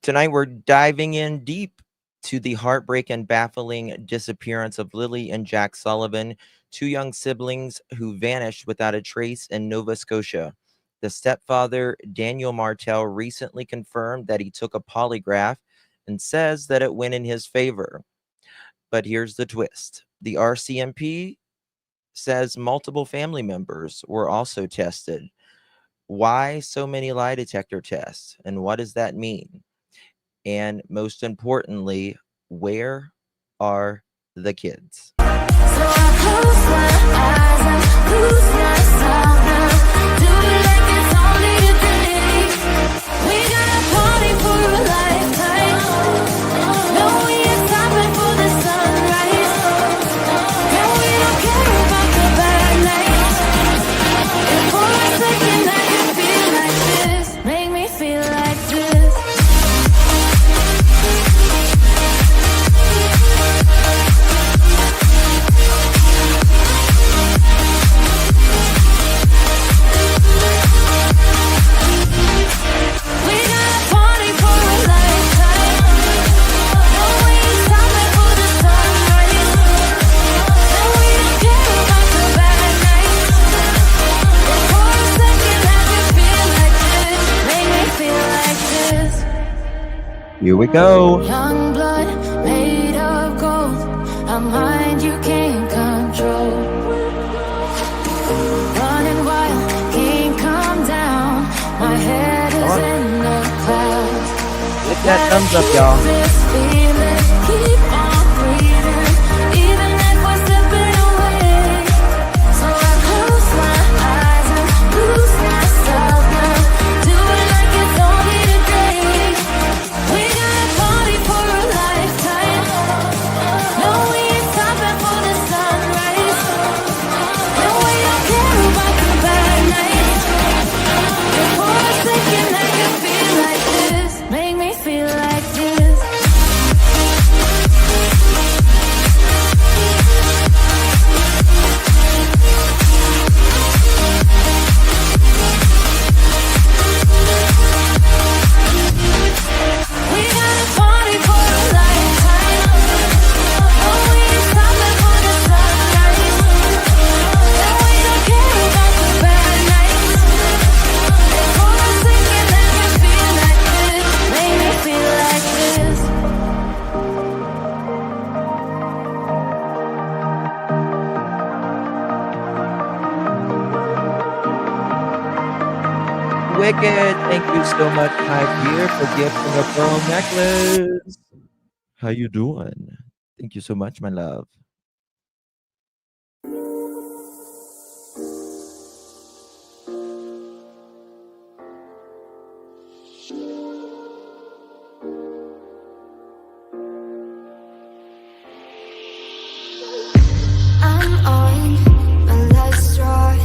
Tonight, we're diving in deep to the heartbreak and baffling disappearance of Lilly and Jack Sullivan, two young siblings who vanished without a trace in Nova Scotia. The stepfather, Daniel Martel, recently confirmed that he took a polygraph and says that it went in his favor. But here's the twist. The RCMP says multiple family members were also tested. Why so many lie detector tests? And what does that mean? And most importantly, where are the kids? So I close my eyes and lose myself now. Do it like it's only a day. We got a party for a lifetime. No, we ain't stopping for the sunrise. No, we don't care about the bad nights. And for a second I can feel like this. Make me feel like this. Here we go. Young blood made of gold, a mind you can't control. Running wild, can't come down. My head is in the clouds. Hit that thumbs up, y'all. This feeling, keep on breathing, even if we're slipping away. So I close my eyes and lose myself now. Do it like it's only today. We got a party for a lifetime. No, we ain't stopping for the sunrise. No, we don't care about the bad nights. And for a second I can feel like this. Make me feel like this. We got a party for a lifetime. No, we ain't stopping for the sunrise. No, we don't care about the bad nights. And for a second I can feel like this. Make me feel like this. Wicked. Thank you so much, my dear, for gifting a pearl necklace. How you doing? Thank you so much, my love. I'm on my last straw.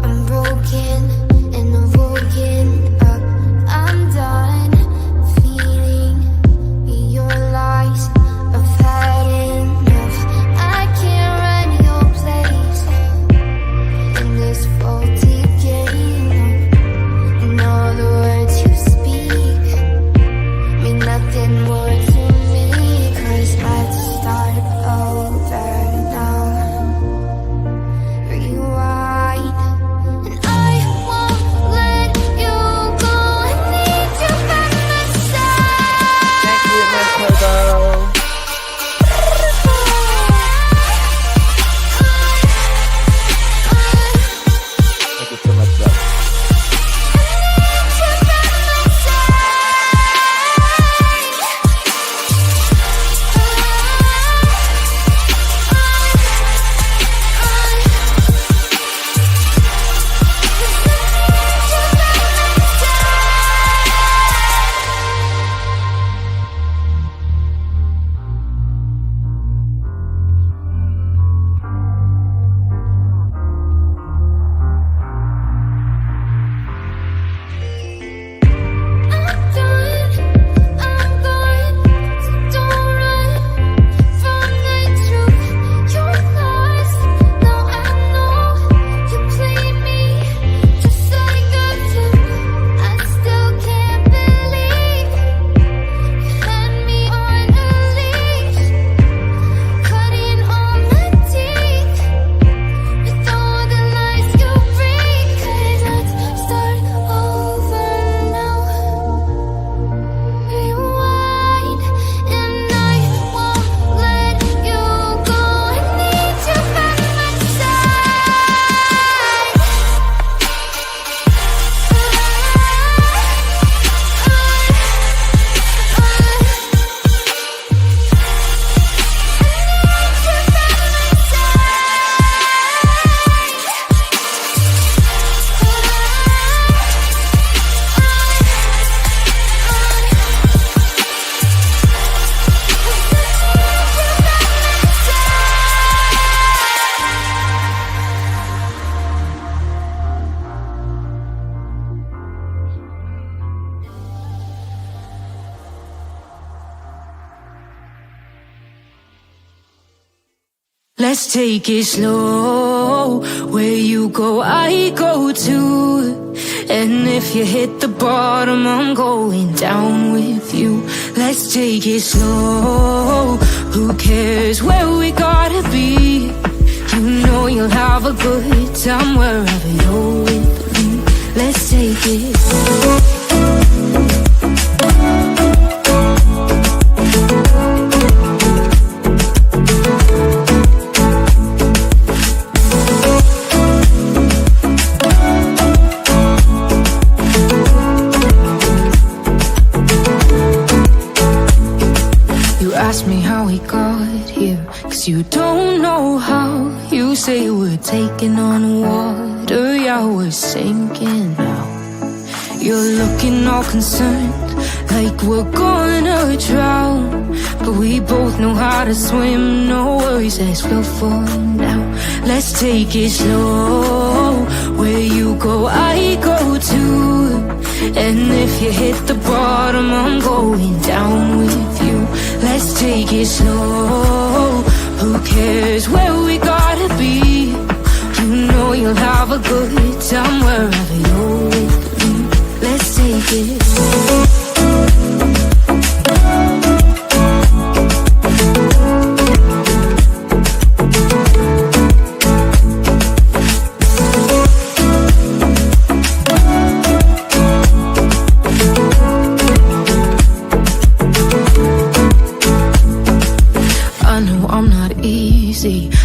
I'm broken and I'm woken up. I'm done feeding your lies. I've had enough. Let's take it slow. Where you go, I go too. And if you hit the bottom, I'm going down with you. Let's take it slow. Who cares where we gotta be? You know you'll have a good time wherever you're with me. Let's take it slow. Ask me how we got here, 'cause you don't know how. You say we're taking on water, yeah, we're sinking now. You're looking all concerned, like we're gonna drown. But we both know how to swim, no worries, let's flow for now. Let's take it slow. Where you go, I go too. And if you hit the bottom, I'm going down with you. Let's take it slow. Who cares where we gotta be? You know you'll have a good time wherever you're with me. Let's take it slow.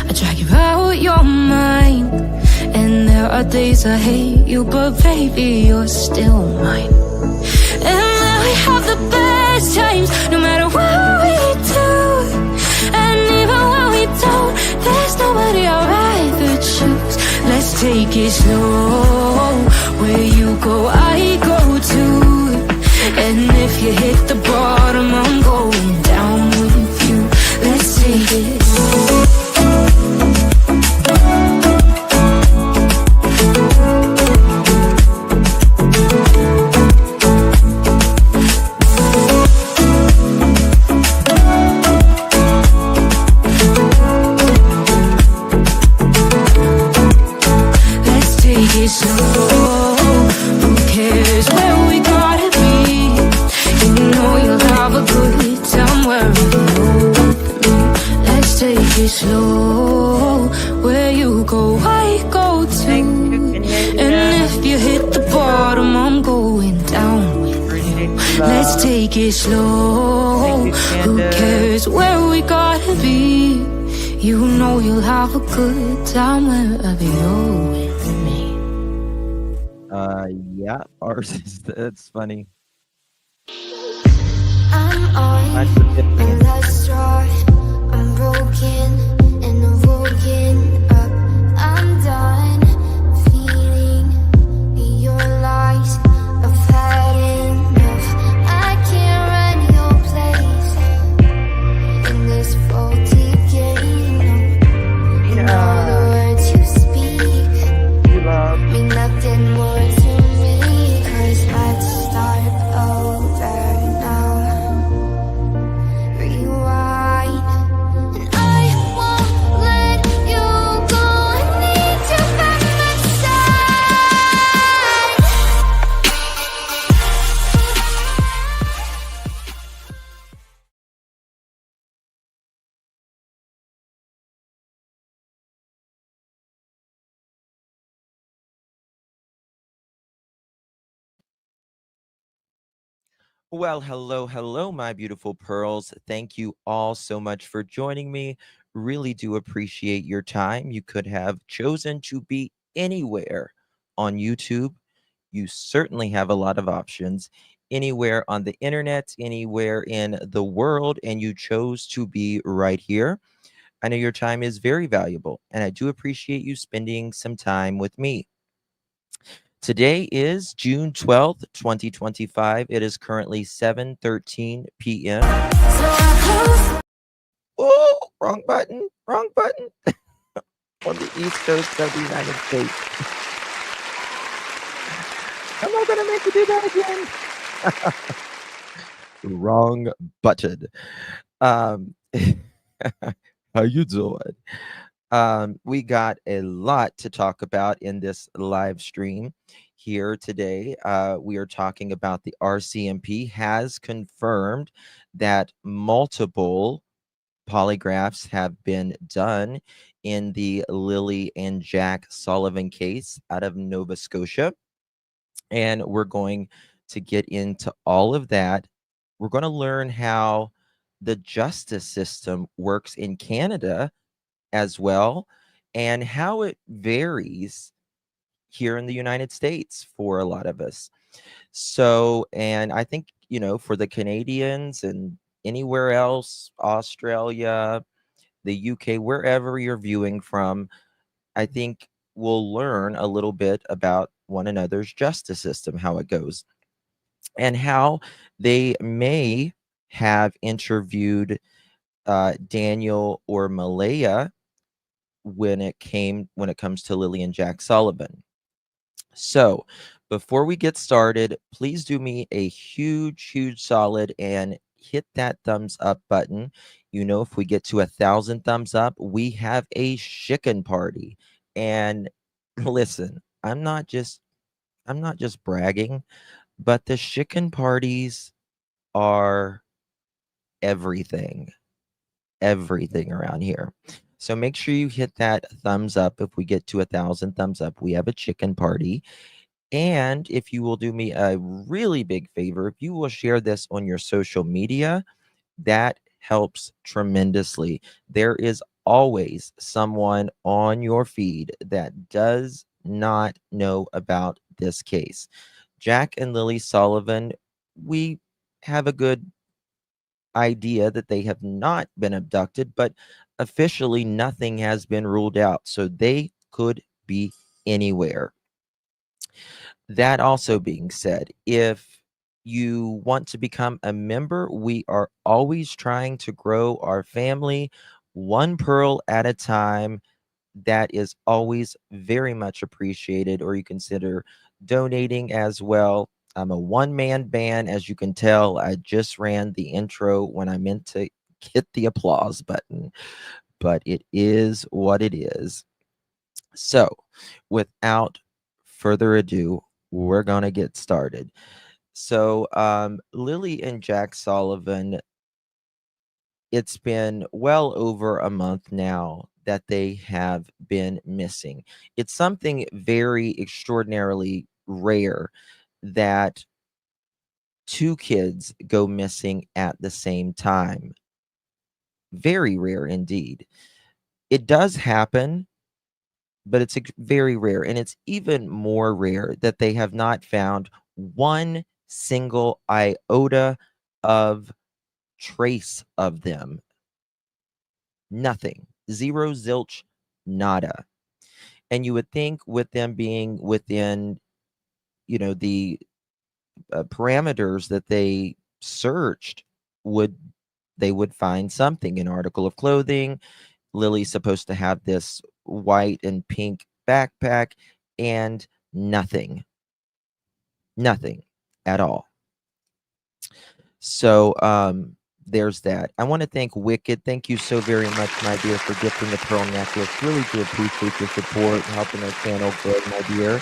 I drag you out your mind, and there are days I hate you, but baby, you're still mine. And then we have the best times, no matter what we do. And even when we don't, there's nobody I'd rather choose. Let's take it slow. Where you go, I go too. And if you hit the bottom, I'm going down with you. Let's take it slow. Slow, where you go, I go too. And if you hit the bottom, I'm going down with you. Let's take it slow. Who cares where we gotta be? You know you'll have a good time wherever you're with me. Yeah, ours is, that's funny. I'm on my last straw. I'm broken and I'm woken up. I'm done feeling your lies. I've had enough. I can't run your place in this faulty game. And all the words you speak mean nothing more to me. 'Cause let's start over now. Rewind. Well, hello, my beautiful pearls. Thank you all so much for joining me. Really do appreciate your time. You could have chosen to be anywhere on YouTube. You certainly have a lot of options. Anywhere on the internet, anywhere in the world, and you chose to be right here. I know your time is very valuable, and I do appreciate you spending some time with me. Today is June 12th, 2025. It is currently 7:13 p.m. Oh, wrong button, wrong button. On the East Coast of the United States. Am I going to make you do that again? Wrong button. How you doing? We got a lot to talk about in this live stream here today. We are talking about the RCMP has confirmed that multiple polygraphs have been done in the Lilly and Jack Sullivan case out of Nova Scotia. And we're going to get into all of that. We're going to learn how the justice system works in Canada as well, and how it varies here in the United States for a lot of us. So, and I think, for the Canadians and anywhere else, Australia, the UK, wherever you're viewing from, I think we'll learn a little bit about one another's justice system, how it goes, and how they may have interviewed Daniel or Malaya when it comes to Lilly and Jack Sullivan. So, before we get started, please do me a huge solid and hit that thumbs up button. If we get to 1,000 thumbs up, we have a chicken party. And listen, I'm not just bragging, but the chicken parties are everything, everything around here. So make sure you hit that thumbs up. If we get to 1,000 thumbs up, we have a chicken party. And if you will do me a really big favor, if you will share this on your social media, that helps tremendously. There is always someone on your feed that does not know about this case. Jack and Lily Sullivan, we have a good idea that they have not been abducted, but officially nothing has been ruled out. So they could be anywhere. That also being said, if you want to become a member, we are always trying to grow our family one pearl at a time. That is always very much appreciated, or you consider donating as well. I'm a one-man band, as you can tell. I just ran the intro when I meant to hit the applause button, but it is what it is. So, without further ado, we're going to get started. So, Lily and Jack Sullivan, it's been well over a month now that they have been missing. It's something very extraordinarily rare that two kids go missing at the same time. Very rare indeed. It does happen, but it's very rare. And it's even more rare that they have not found one single iota of trace of them. Nothing. Zero, zilch, nada. And you would think with them being within, the parameters that they searched, they would find something, an article of clothing. Lily's supposed to have this white and pink backpack, and nothing. Nothing at all. So there's that. I want to thank Wicked. Thank you so very much, my dear, for gifting the pearl necklace. Really do appreciate your support and helping our channel grow, my dear.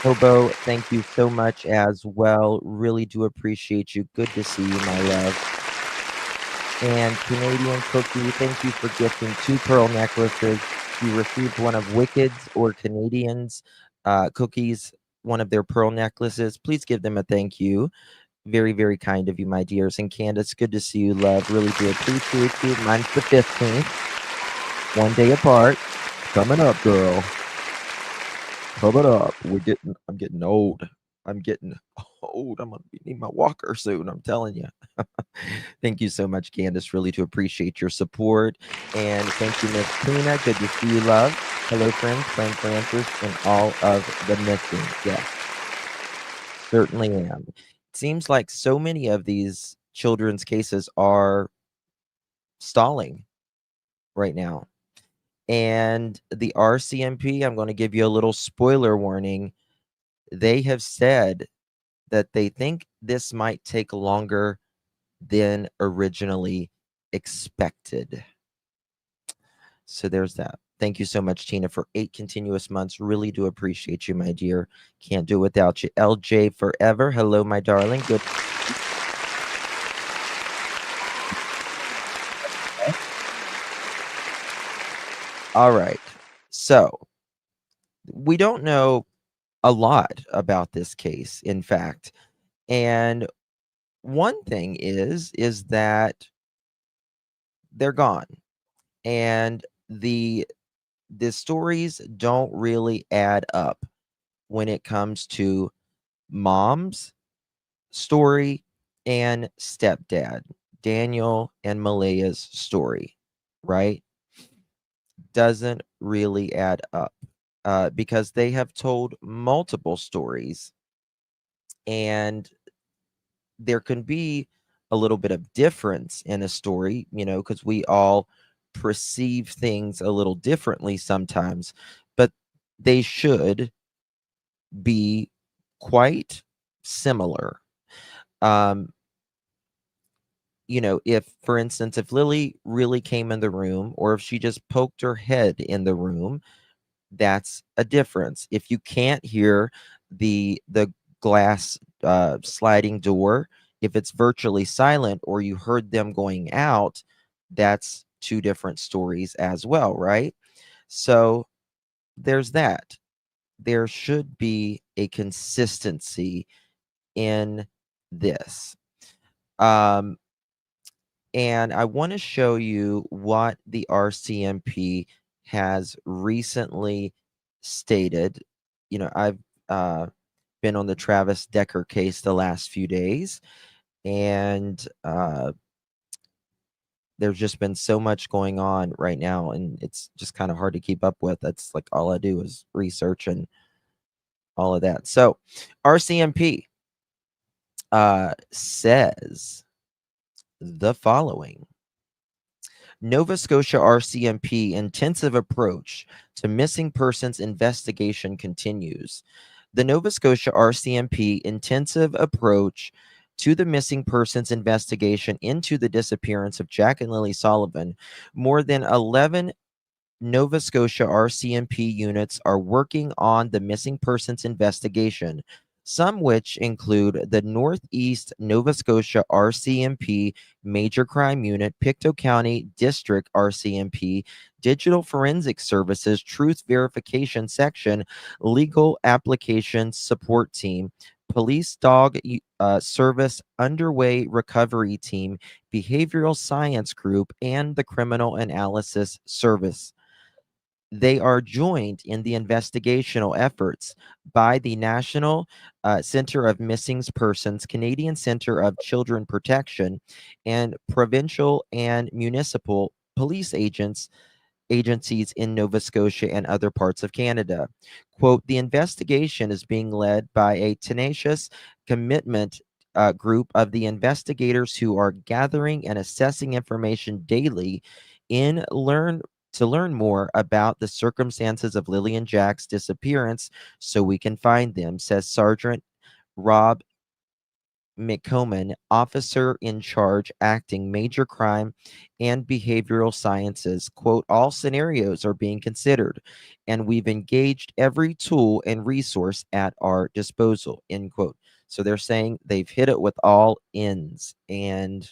Hobo, thank you so much as well. Really do appreciate you. Good to see you, my love. And Canadian Cookie, thank you for gifting 2 pearl necklaces. You received one of Wicked's or Canadians Cookies, one of their pearl necklaces. Please give them a thank you. Very kind of you, my dears. And Candace, good to see you, love. Really do appreciate you. Mine's the 15th. One day apart. Coming up, girl. Coming up. I'm getting old. I'm getting old. I'm gonna need my walker soon. I'm telling you. Thank you so much, Candace. Really do appreciate your support. And thank you, Miss Tina. Good to see you, love. Hello, friends, Frank Francis, and all of the missing. Yes, certainly am. It seems like so many of these children's cases are stalling right now. And the RCMP, I'm going to give you a little spoiler warning. They have said that they think this might take longer than originally expected. So there's that. Thank you so much, Tina, for 8 continuous months. Really do appreciate you, my dear. Can't do it without you. LJ forever. Hello, my darling. Good. All right. So we don't know a lot about this case, in fact. And one thing is that they're gone. And the stories don't really add up when it comes to mom's story and stepdad, Daniel and Malaya's story, right? Doesn't really add up because they have told multiple stories, and there can be a little bit of difference in a story, because we all perceive things a little differently sometimes, but they should be quite similar. Um, if, for instance, if Lily really came in the room or if she just poked her head in the room, that's a difference. If you can't hear the glass sliding door, if it's virtually silent or you heard them going out, that's two different stories as well, right? So there's that. There should be a consistency in this. Um, and I want to show you what the RCMP has recently stated. I've been on the Travis Decker case the last few days, and there's just been so much going on right now, and it's just kind of hard to keep up with. That's like all I do is research and all of that. So, RCMP says the following. Nova Scotia RCMP intensive approach to missing persons investigation continues. The Nova Scotia RCMP intensive approach to the missing persons investigation into the disappearance of Jack and Lily Sullivan, more than 11 Nova Scotia RCMP units are working on the missing persons investigation, some which include the Northeast Nova Scotia RCMP Major Crime Unit, Pictou County District RCMP, Digital Forensic Services, Truth Verification Section, Legal Applications Support Team, Police Dog Service Underway Recovery Team, Behavioral Science Group, and the Criminal Analysis Service. They are joined in the investigational efforts by the National Center of Missing Persons, Canadian Center of Children Protection, and provincial and municipal police agencies in Nova Scotia and other parts of Canada. Quote, the investigation is being led by a tenacious commitment group of the investigators who are gathering and assessing information daily to learn more about the circumstances of Lily and Jack's disappearance so we can find them, says Sergeant Rob McComan, officer in charge, acting major crime and behavioral sciences. Quote, all scenarios are being considered, and we've engaged every tool and resource at our disposal, end quote. So they're saying they've hit it with all ends and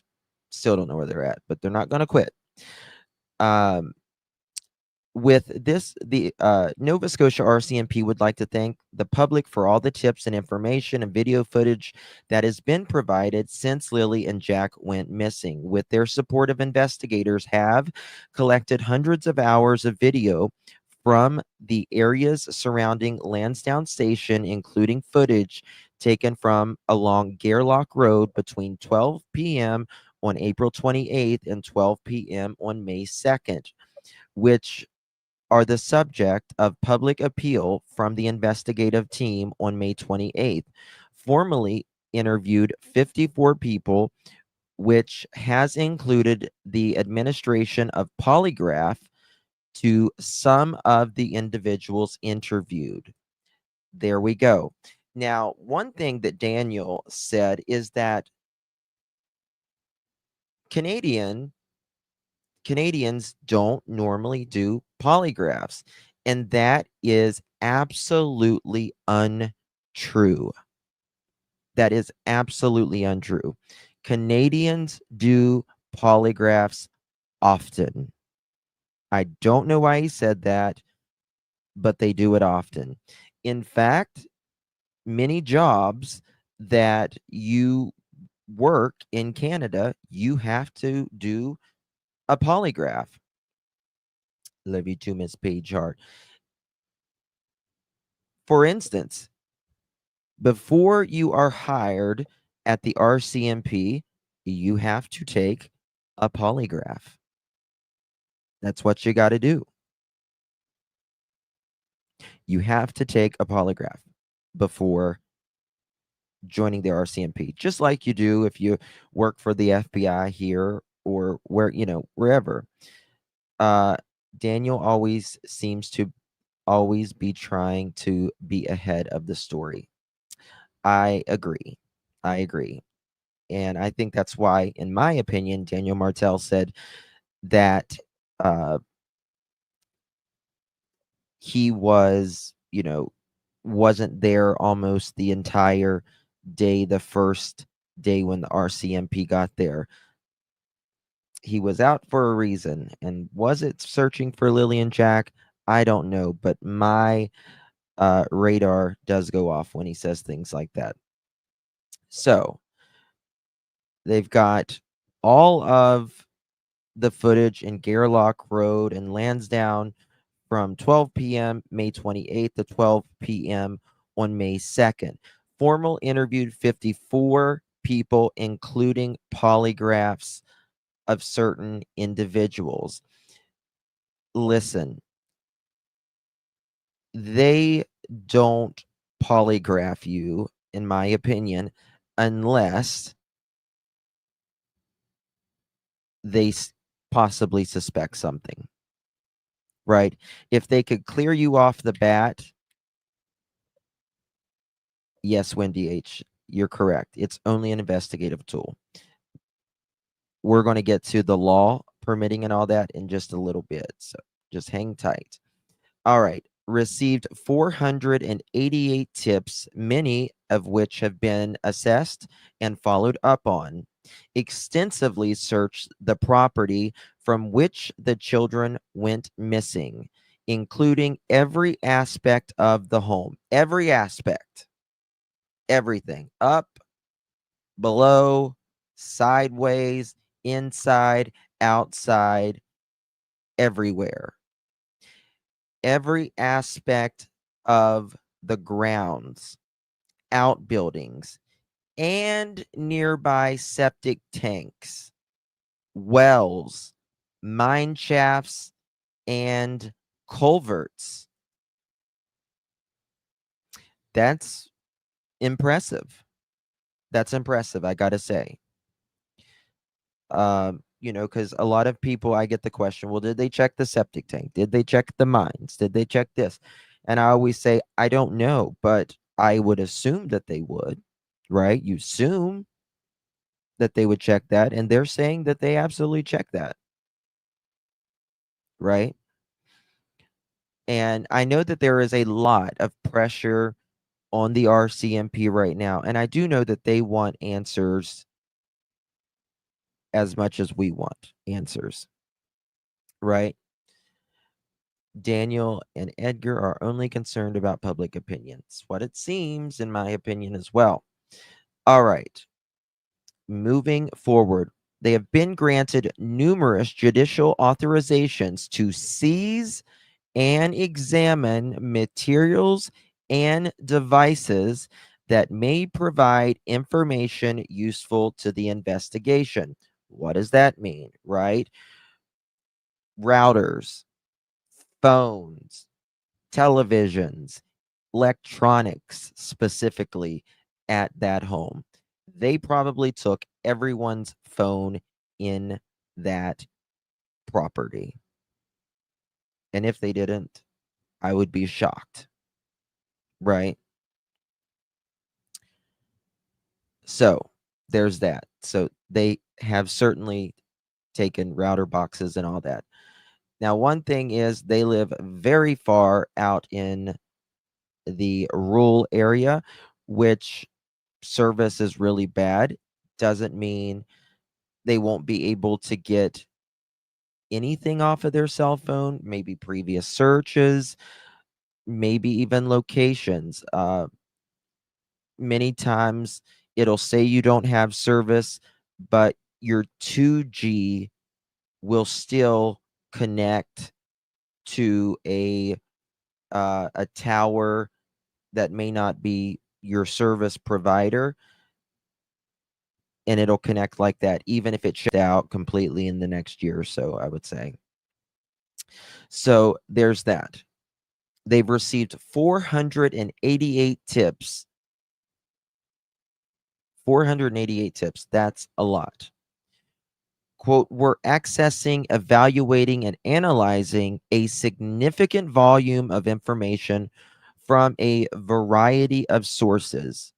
still don't know where they're at, but they're not going to quit. With this, the Nova Scotia RCMP would like to thank the public for all the tips and information and video footage that has been provided since Lily and Jack went missing. With their support of investigators have collected hundreds of hours of video from the areas surrounding Lansdowne Station, including footage taken from along Gairloch Road between 12 p.m. on April 28th and 12 p.m. on May 2nd, which are the subject of public appeal from the investigative team on May 28th. Formally interviewed 54 people, which has included the administration of Polygraph to some of the individuals interviewed. There we go. Now, one thing that Daniel said is that Canadian Canadians don't normally do polygraphs, and that is absolutely untrue. That is absolutely untrue. Canadians do polygraphs often. I don't know why he said that, but they do it often. In fact, many jobs that you work in Canada, you have to do a polygraph. Love you too, Miss Page Hart. For instance, before you are hired at the RCMP, you have to take a polygraph. That's what you got to do. You have to take a polygraph before joining the RCMP, just like you do if you work for the FBI here or wherever. Daniel always seems to always be trying to be ahead of the story. I agree. I agree. And I think that's why, in my opinion, Daniel Martel said that he wasn't there almost the entire day, the first day when the RCMP got there. He was out for a reason. And was it searching for Lilly and Jack? I don't know. But my radar does go off when he says things like that. So they've got all of the footage in Gairloch Road and Lansdowne from 12 p.m. May 28th to 12 p.m. on May 2nd. Formal interviewed 54 people, including polygraphs of certain individuals. Listen, they don't polygraph you, in my opinion, unless they possibly suspect something, right? If they could clear you off the bat, yes, Wendy H., you're correct. It's only an investigative tool. We're going to get to the law permitting and all that in just a little bit, so just hang tight. All right. Received 488 tips, many of which have been assessed and followed up on. Extensively searched the property from which the children went missing, including every aspect of the home. Every aspect. Everything. Up, below, sideways, inside, outside, everywhere. Every aspect of the grounds, outbuildings, and nearby septic tanks, wells, mine shafts, and culverts. That's impressive. That's impressive, I gotta say. Because a lot of people, I get the question, well, did they check the septic tank? Did they check the mines? Did they check this? And I always say, I don't know, but I would assume that they would, right? You assume that they would check that, and they're saying that they absolutely check that, right? And I know that there is a lot of pressure on the RCMP right now, and I do know that they want answers as much as we want answers, right? Daniel and Edgar are only concerned about public opinion. It's what it seems, in my opinion, as well. All right. Moving forward, they have been granted numerous judicial authorizations to seize and examine materials and devices that may provide information useful to the investigation. What does that mean, right? Routers, phones, televisions, electronics specifically at that home. They probably took everyone's phone in that property. And if they didn't, I would be shocked. Right? So there's that. So they have certainly taken router boxes and all that. Now, one thing is they live very far out in the rural area, which service is really bad. Doesn't mean they won't be able to get anything off of their cell phone, maybe previous searches, maybe even locations. Many times it'll say you don't have service, but your 2G will still connect to a tower that may not be your service provider, and it'll connect like that, even if it shuts out completely in the next year or so, I would say. So there's that. They've received 488 tips. 488 tips. That's a lot. Quote, we're accessing, evaluating, and analyzing a significant volume of information from a variety of sources.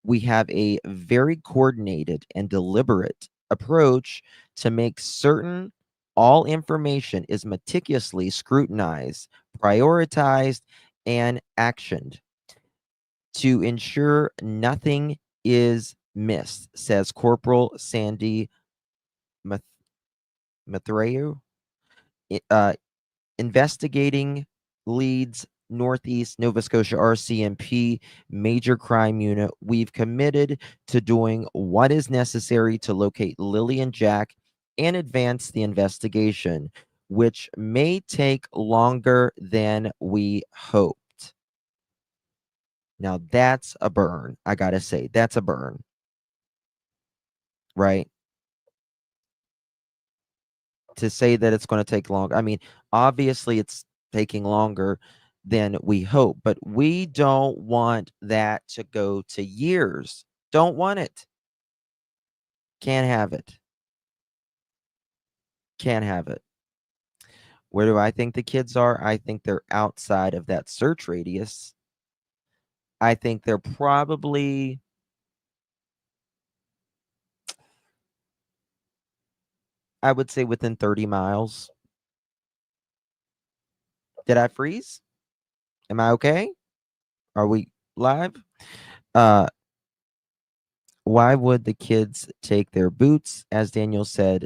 We have a very coordinated and deliberate approach to make certain all information is meticulously scrutinized, prioritized, and actioned to ensure nothing is missed, says Corporal Sandy Mathreu, investigating leads Northeast Nova Scotia RCMP major crime unit. We've committed to doing what is necessary to locate Lilly and Jack and advance the investigation, which may take longer than we hoped. Now, that's a burn. I got to say, that's a burn. Right? To say that it's going to take long. I mean, obviously it's taking longer than we hope, but we don't want that to go to years. Don't want it. Can't have it. Can't have it. Where do I think the kids are? I think they're outside of that search radius. I think they're probably, I would say, within 30 miles. Did I freeze? Am I okay? Are we live? Why would the kids take their boots, as Daniel said,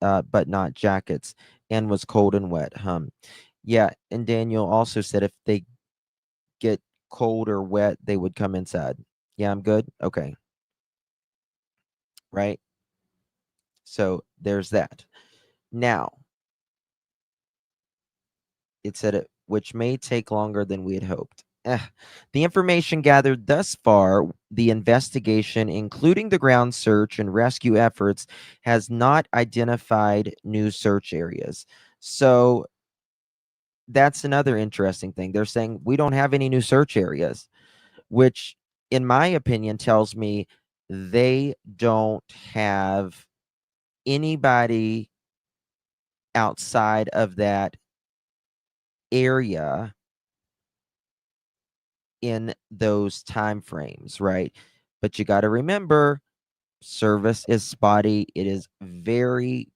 but not jackets, and was cold and wet? Yeah, and Daniel also said if they get cold or wet, they would come inside. Yeah, I'm good. Okay. Right. So there's that. Now, it said it, which may take longer than we had hoped. The information gathered thus far, the investigation, including the ground search and rescue efforts, has not identified new search areas. So that's another interesting thing. They're saying we don't have any new search areas, which, in my opinion, tells me they don't have anybody outside of that area in those time frames, right? But you got to remember, service is spotty. It is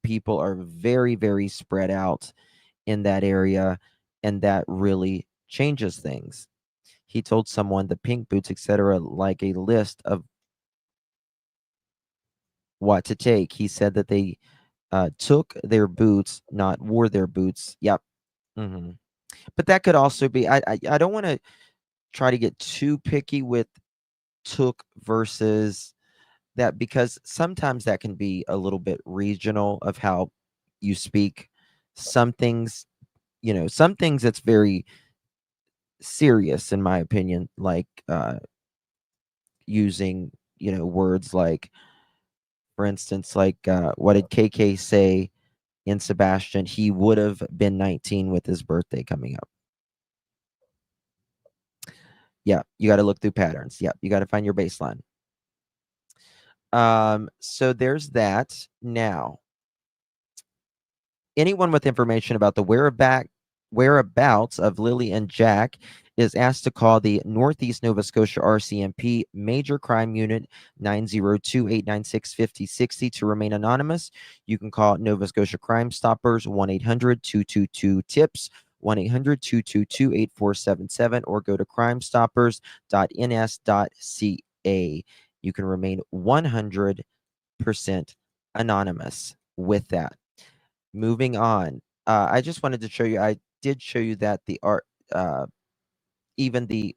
people are very, very spread out in that area, and that really changes things. He told someone the pink boots, etc., like a list of what to take. He said that they took their boots, not wore their boots. Yep. But that could also be, I don't want to try to get too picky with took versus that, because sometimes that can be a little bit regional of how you speak. Some things, some things that's very serious, in my opinion, like using, words like, for instance, like what did KK say in Sebastian? He would have been 19 with his birthday coming up. Yeah, you got to look through patterns. Yeah, you got to find your baseline. So there's that. Now, anyone with information about the whereabouts of Lilly and Jack is asked to call the Northeast Nova Scotia RCMP Major Crime Unit 902-896-5060 to remain anonymous. You can call Nova Scotia Crime Stoppers 1-800-222-TIPS, 1-800-222-8477, or go to crimestoppers.ns.ca. You can remain 100% anonymous with that. Moving on, I just wanted to show you, I did show you that even the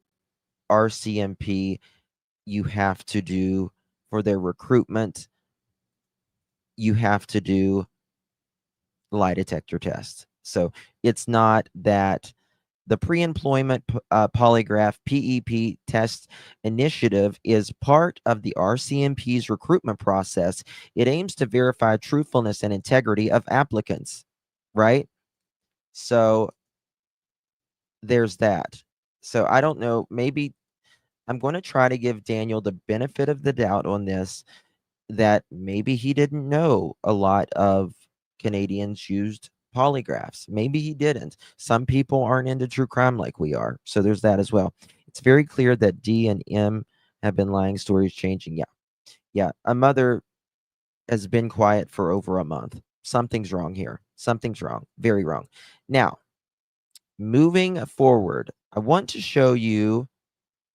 RCMP, you have to do for their recruitment, you have to do lie detector tests. So it's not that the pre-employment polygraph PEP test initiative is part of the RCMP's recruitment process. It aims to verify truthfulness and integrity of applicants, right? So there's that. So I don't know, maybe I'm going to try to give Daniel the benefit of the doubt on this, that maybe he didn't know a lot of Canadians used polygraphs. Maybe he didn't. Some people aren't into true crime like we are. So there's that as well. It's very clear that D and M have been lying, stories changing. Yeah. A mother has been quiet for over a month. Something's wrong here. Something's wrong. Very wrong. Now, moving forward, I want to show you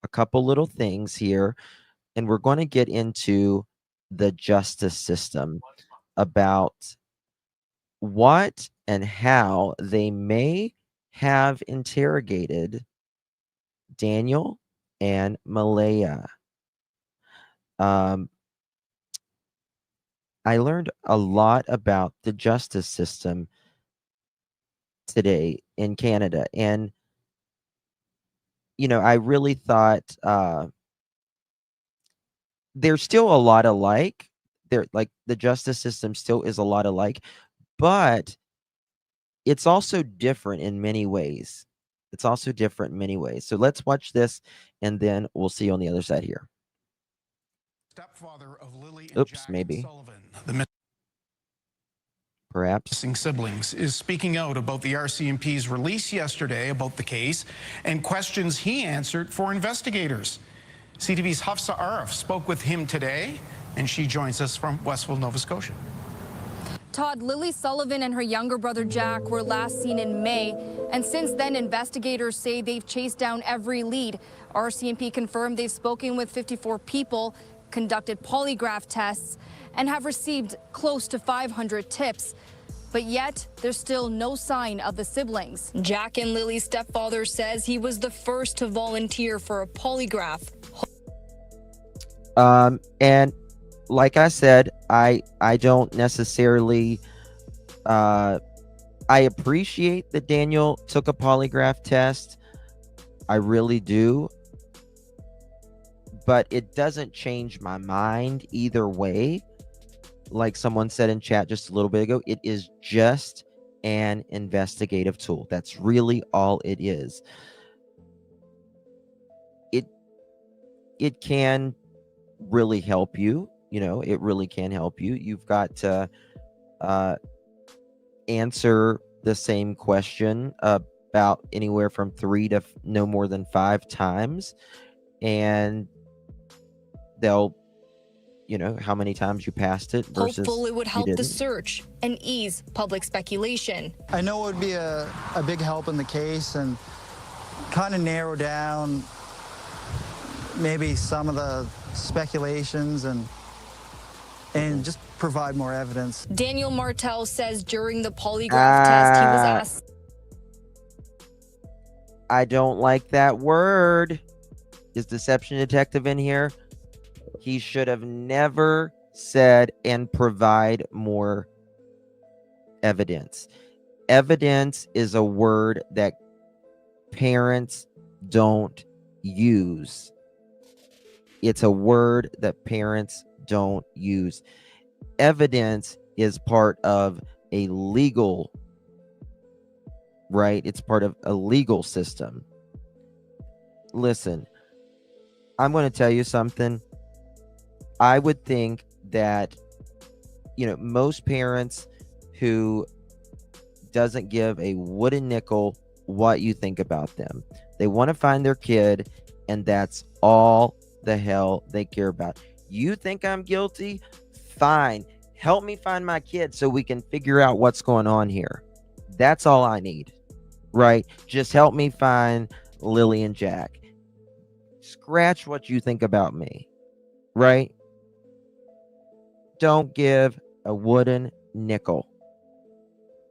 a couple little things here, and we're going to get into the justice system, about what and how they may have interrogated Daniel and Malaya. I learned a lot about the justice system today in Canada, and I really thought there's still a lot alike. Like the justice system still is a lot alike, but it's also different in many ways. It's also different in many ways. So let's watch this, and then we'll see you on the other side here. Stepfather of Lilly and Jack maybe. Sullivan, the Perhaps. missing siblings, is speaking out about the RCMP's release yesterday about the case and questions he answered for investigators. CTV's Hafsa Arif spoke with him today, and she joins us from Westville, Nova Scotia. Todd, Lilly Sullivan and her younger brother Jack were last seen in May, and since then investigators say they've chased down every lead. RCMP confirmed they've spoken with 54 people, conducted polygraph tests, and have received close to 500 tips. But yet, there's still no sign of the siblings. Jack and Lily's stepfather says he was the first to volunteer for a polygraph. And like I said, I don't necessarily I appreciate that Daniel took a polygraph test. I really do. But it doesn't change my mind either way. Like someone said in chat just a little bit ago, it is just an investigative tool. That's really all it is. It can really help you. It really can help you. You've got to answer the same question about anywhere from 3 to no more than 5 times, and they'll how many times you passed it versus hopeful it would help you the didn't. search and ease public speculation. I know it would be a big help in the case and kind of narrow down maybe some of the speculations and just provide more evidence. Daniel Martel says during the polygraph test he was asked. I don't like that word. Is deception detective in here? He should have never said and provide more evidence. Evidence is a word that parents don't use. It's a word that parents don't use. Evidence is part of a legal, right? It's part of a legal system. Listen, I'm going to tell you something. I would think that, most parents who doesn't give a wooden nickel what you think about them. They want to find their kid, and that's all the hell they care about. You think I'm guilty? Fine. Help me find my kid so we can figure out what's going on here. That's all I need, right? Just help me find Lilly and Jack. Scratch what you think about me, right? Don't give a wooden nickel.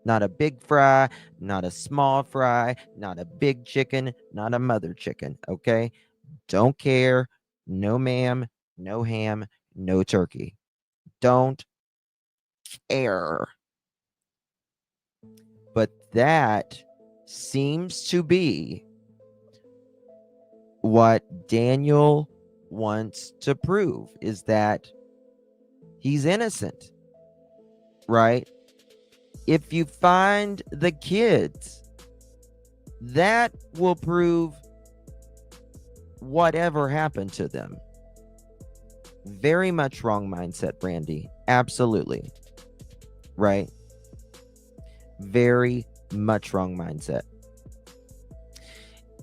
Not a big fry, not a small fry, not a big chicken, not a mother chicken, okay? Don't care. No ma'am, no ham, no turkey. Don't care. But that seems to be what Daniel wants to prove, is that he's innocent, right? If you find the kids, that will prove whatever happened to them. Very much wrong mindset, Brandy. Absolutely. Right? Very much wrong mindset.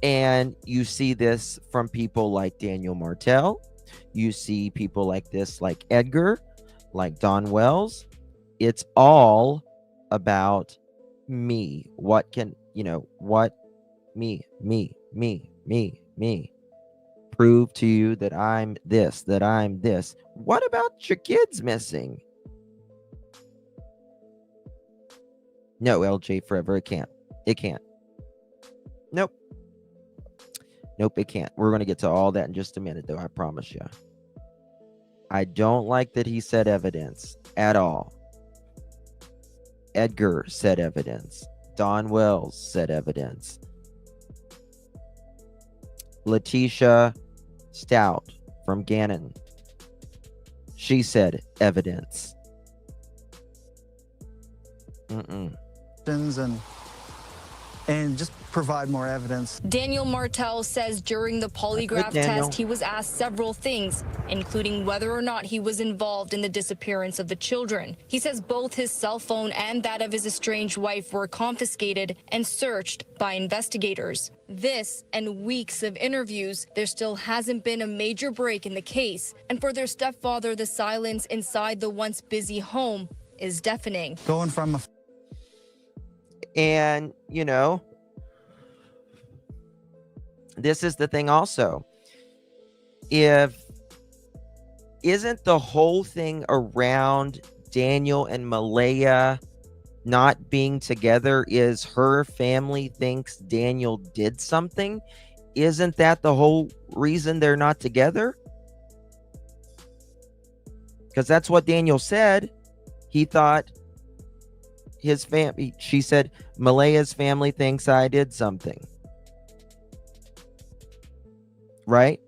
And you see this from people like Daniel Martel. You see people like this, like Edgar, like Don Wells. It's all about me. What can, what me. Prove to you that I'm this, that I'm this. What about your kids missing? No, LJ Forever, it can't. It can't. Nope. Nope, it can't. We're going to get to all that in just a minute, though, I promise you. I don't like that he said evidence at all. Edgar said evidence. Don Wells said evidence. Letitia Stout from Gannon, she said evidence. And just provide more evidence. Daniel Martel says during the polygraph test, he was asked several things, including whether or not he was involved in the disappearance of the children. He says both his cell phone and that of his estranged wife were confiscated and searched by investigators. This and weeks of interviews, there still hasn't been a major break in the case. And for their stepfather, the silence inside the once busy home is deafening. Going from And, this is the thing also. Isn't the whole thing around Daniel and Malaya not being together is her family thinks Daniel did something? Isn't that the whole reason they're not together? Because that's what Daniel said. He thought his family, she said, Malaya's family thinks I did something. Right?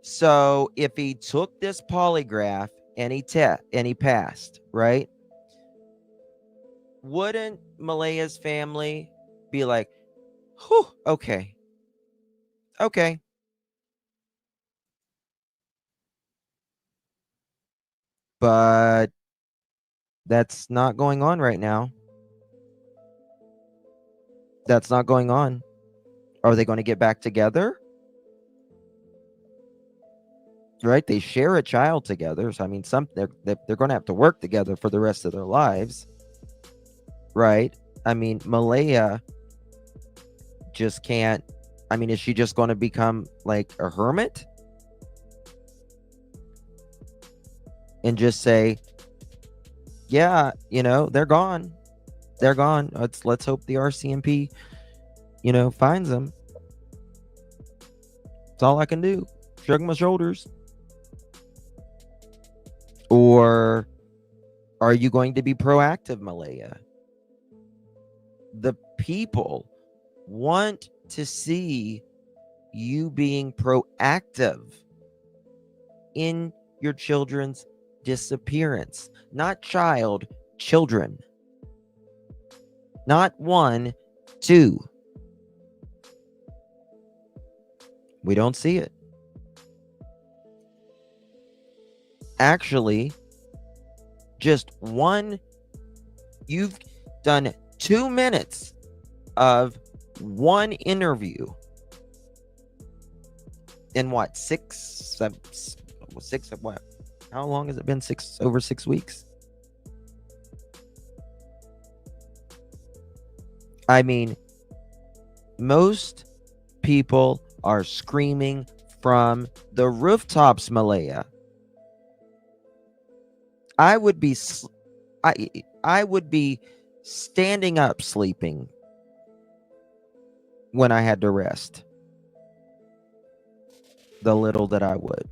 So if he took this polygraph and he passed, right? Wouldn't Malaya's family be like, whew, okay. But that's not going on right now. That's not going on. Are they going to get back together? Right? They share a child together. So, I mean, they're going to have to work together for the rest of their lives. Right? I mean, Malaya just can't. I mean, is she just going to become like a hermit? And just say, yeah, they're gone. They're gone. Let's hope the RCMP, finds them. That's all I can do. Shrug my shoulders. Or are you going to be proactive, Malaya? The people want to see you being proactive in your children's disappearance. Not child, children. Not 1, 2. We don't see it. Actually, just you've done 2 minutes of one interview in what, six of what? How long has it been? Over 6 weeks? I mean, most people are screaming from the rooftops, Malaya. I would be standing up sleeping when I had to rest. The little that I would.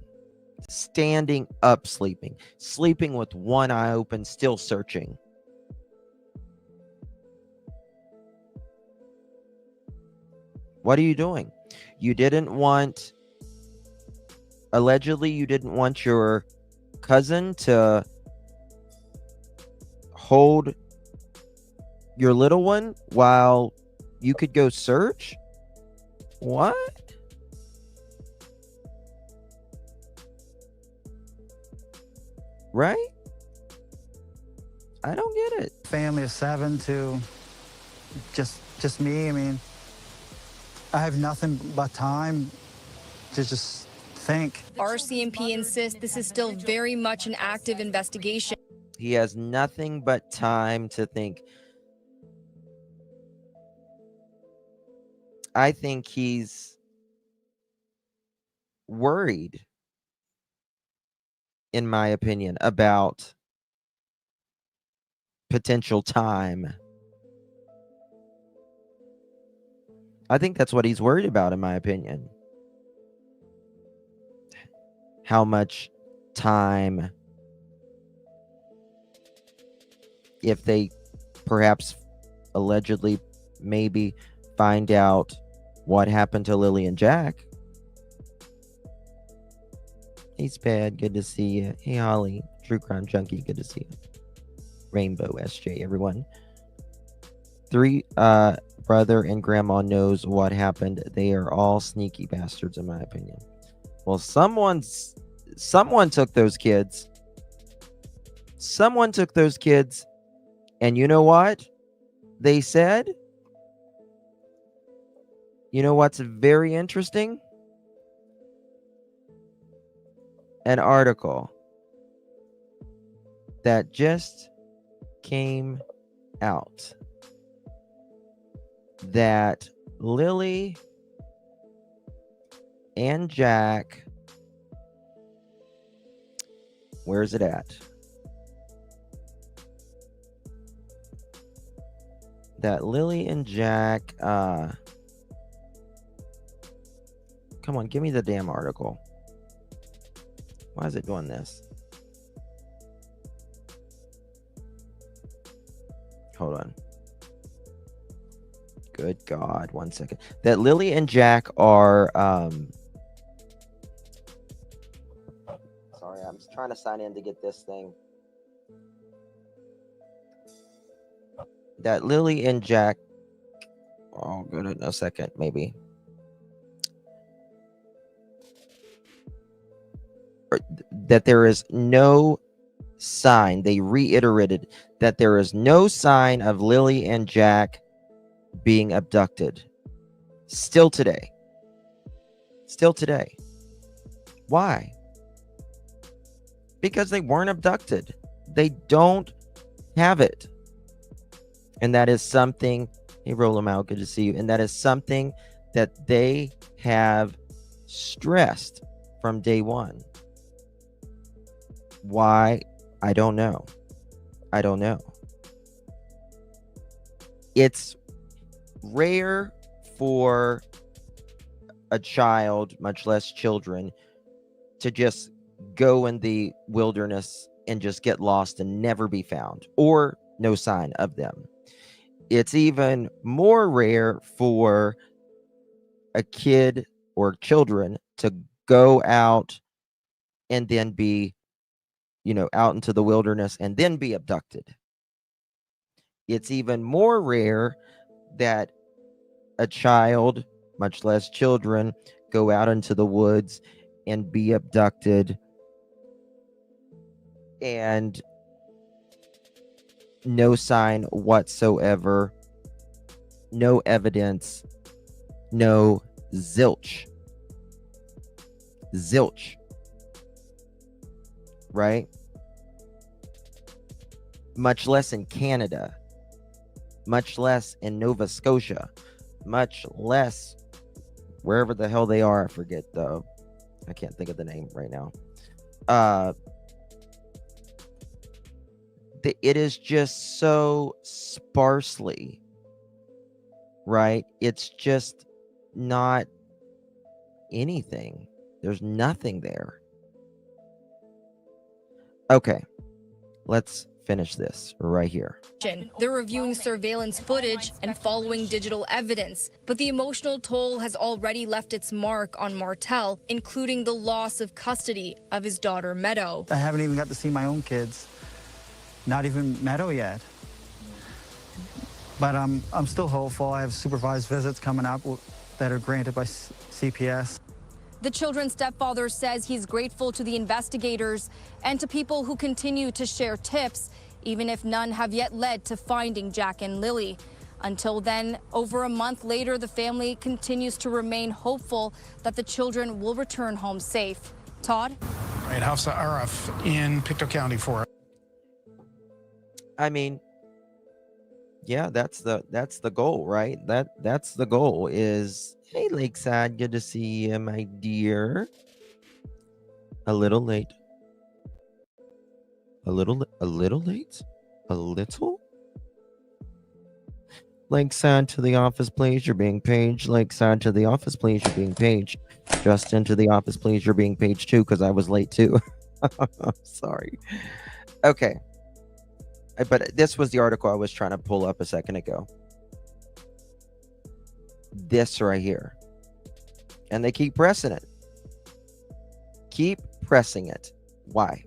Standing up sleeping with one eye open, still searching. What are you doing? Allegedly, you didn't want your cousin to hold your little one while you could go search? What? Right? I don't get it. Family of 7 to just me. I mean, I have nothing but time to just think. RCMP insists this is still very much an active investigation. He has nothing but time to think. I think he's worried, in my opinion, about potential time. I think that's what he's worried about, in my opinion. How much time, if they perhaps allegedly maybe find out what happened to Lilly and Jack. Hey, Spad, good to see you. Hey, Holly, True Crime Junkie, good to see you. Rainbow SJ, everyone. 3 brother and grandma knows what happened. They are all sneaky bastards, in my opinion. Well, someone took those kids. Someone took those kids, and you know what they said? You know what's very interesting? An article that just came out that Lilly and Jack, where's it at? That Lilly and Jack, come on, give me the damn article. Why is it doing this? Hold on. Good God, 1 second. That Lilly and Jack are, sorry, I'm trying to sign in to get this thing. That Lilly and Jack, oh, good in a second, maybe. That there is no sign, they reiterated that there is no sign of Lilly and Jack being abducted. Still today. Still today. Why? Because they weren't abducted. They don't have it. And that is something, hey, roll them out, good to see you. And that is something that they have stressed from day one. Why? I don't know. I don't know. It's rare for a child, much less children, to just go in the wilderness and just get lost and never be found, or no sign of them. It's even more rare for a kid or children to go out and then be, out into the wilderness and then be abducted. It's even more rare that a child, much less children, go out into the woods and be abducted and no sign whatsoever, no evidence No, zilch. Zilch. Right? Much less in Canada. Much less in Nova Scotia. Much less wherever the hell they are. I forget though. I can't think of the name right now. It is just so sparsely, right? It's just not anything. There's nothing there. Okay, let's finish this right here. They're reviewing surveillance footage and following digital evidence, but the emotional toll has already left its mark on Martel, including the loss of custody of his daughter Meadow. I haven't even got to see my own kids, not even Meadow yet. But I'm still hopeful. I have supervised visits coming up that are granted by CPS. The children's stepfather says he's grateful to the investigators and to people who continue to share tips, even if none have yet led to finding Jack and Lily. Until then, over a month later, the family continues to remain hopeful that the children will return home safe. Todd? Right, Hafsa Arif in Pictou County for it. I mean, yeah, that's the goal, right? That's the goal is, hey, Lakeside, good to see you, my dear. A little late. A little late? A little? Lakeside to the office, please. You're being paged. Lakeside to the office, please. You're being paged. Justin to the office, please. You're being paged too, because I was late too. Sorry. Okay. But this was the article I was trying to pull up a second ago. This right here. And they keep pressing it. Keep pressing it. Why?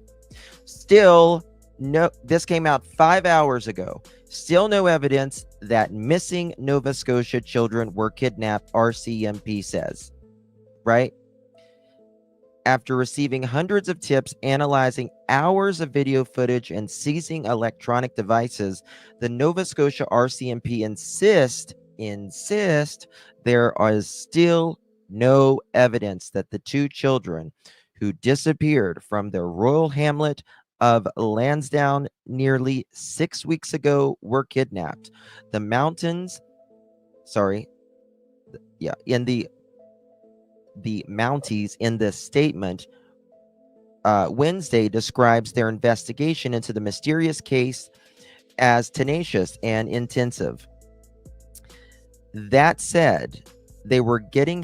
Still no, this came out 5 hours ago. Still no evidence that missing Nova Scotia children were kidnapped, RCMP says. Right? After receiving hundreds of tips, analyzing hours of video footage, and seizing electronic devices, the Nova Scotia RCMP insist there is still no evidence that the two children who disappeared from their royal hamlet of Lansdowne nearly 6 weeks ago were kidnapped. The mountains, in the Mounties in this statement Wednesday describes their investigation into the mysterious case as tenacious and intensive. That said, they were getting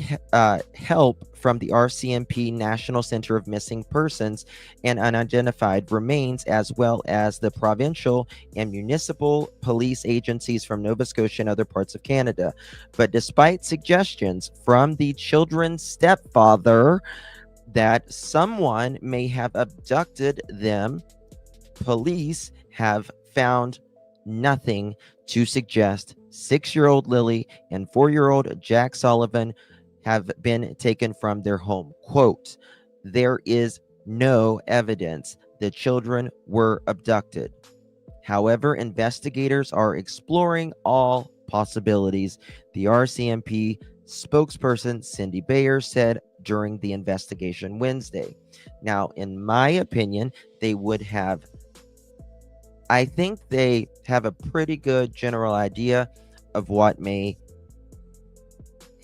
help from the RCMP National Center of Missing Persons and Unidentified Remains, as well as the provincial and municipal police agencies from Nova Scotia and other parts of Canada. But despite suggestions from the children's stepfather that someone may have abducted them, police have found nothing to suggest 6-year-old Lily and 4-year-old Jack Sullivan have been taken from their home. Quote, there is no evidence the children were abducted. However, investigators are exploring all possibilities, the RCMP spokesperson Cindy Bayer said during the investigation Wednesday. Now, in my opinion, I think they have a pretty good general idea of what may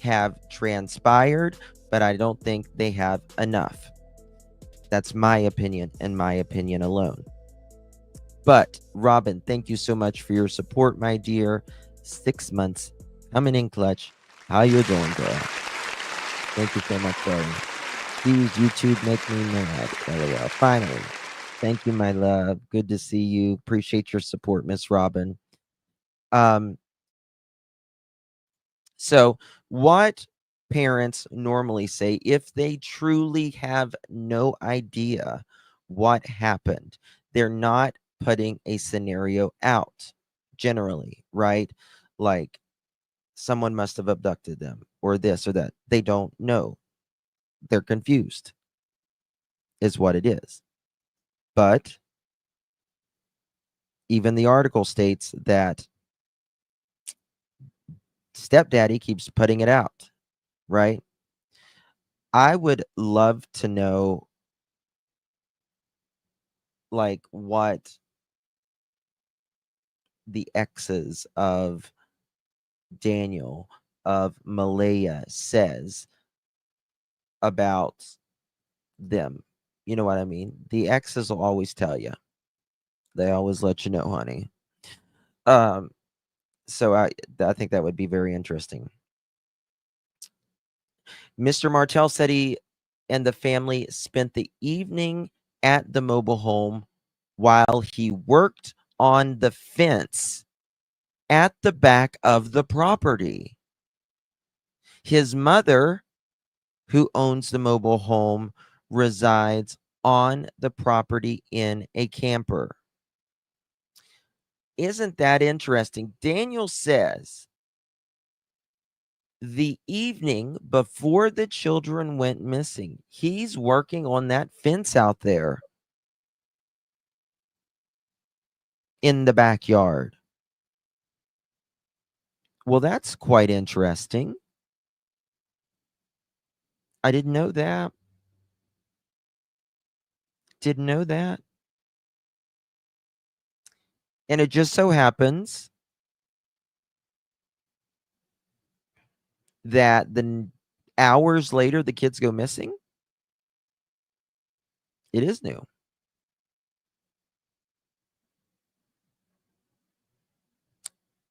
have transpired, but I don't think they have enough. That's my opinion and my opinion alone. But Robin, thank you so much for your support, my dear. 6 months coming in clutch. How you doing, girl? Thank you so much, darling. Please, YouTube make me mad. LOL. Finally. Thank you, my love. Good to see you. Appreciate your support, Miss Robin. So what parents normally say if they truly have no idea what happened, they're not putting a scenario out generally, right? Like someone must have abducted them or this or that. They don't know. They're confused is what it is. But even the article states that stepdaddy keeps putting it out. right? I would love to know, like, what the exes of Daniel, of Malaya says about them. You know what I mean? The exes will always tell you. They always let you know, honey. So I think that would be very interesting. Mr. Martell said he and the family spent the evening at the mobile home while he worked on the fence at the back of the property. His mother, who owns the mobile home, resides on the property in a camper. Isn't that interesting? Daniel says the evening before the children went missing, he's working on that fence out there in the backyard. Well, that's quite interesting. I didn't know that. Didn't know that. And it just so happens that hours later the kids go missing. It is new.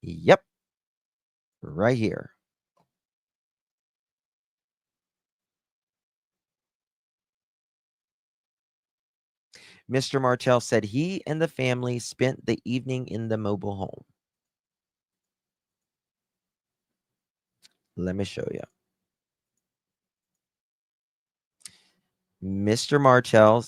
Yep. Right here. Mr. Martell said he and the family spent the evening in the mobile home. Let me show you. Mr. Martell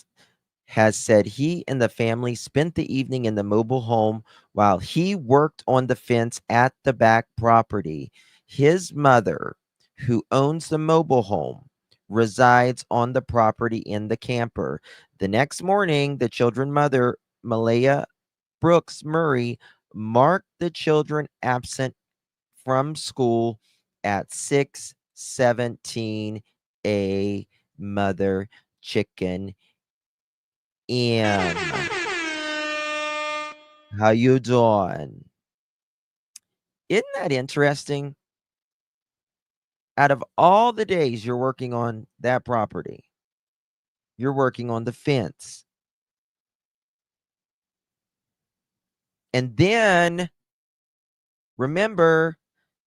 has said he and the family spent the evening in the mobile home while he worked on the fence at the back property. His mother, who owns the mobile home, resides on the property in the camper. The next morning, the children's mother, Malaya Brooks Murray, marked the children absent from school at 6:17 a mother chicken in. How you doing? Isn't that interesting? Out of all the days you're working on that property, you're working on the fence. And then remember,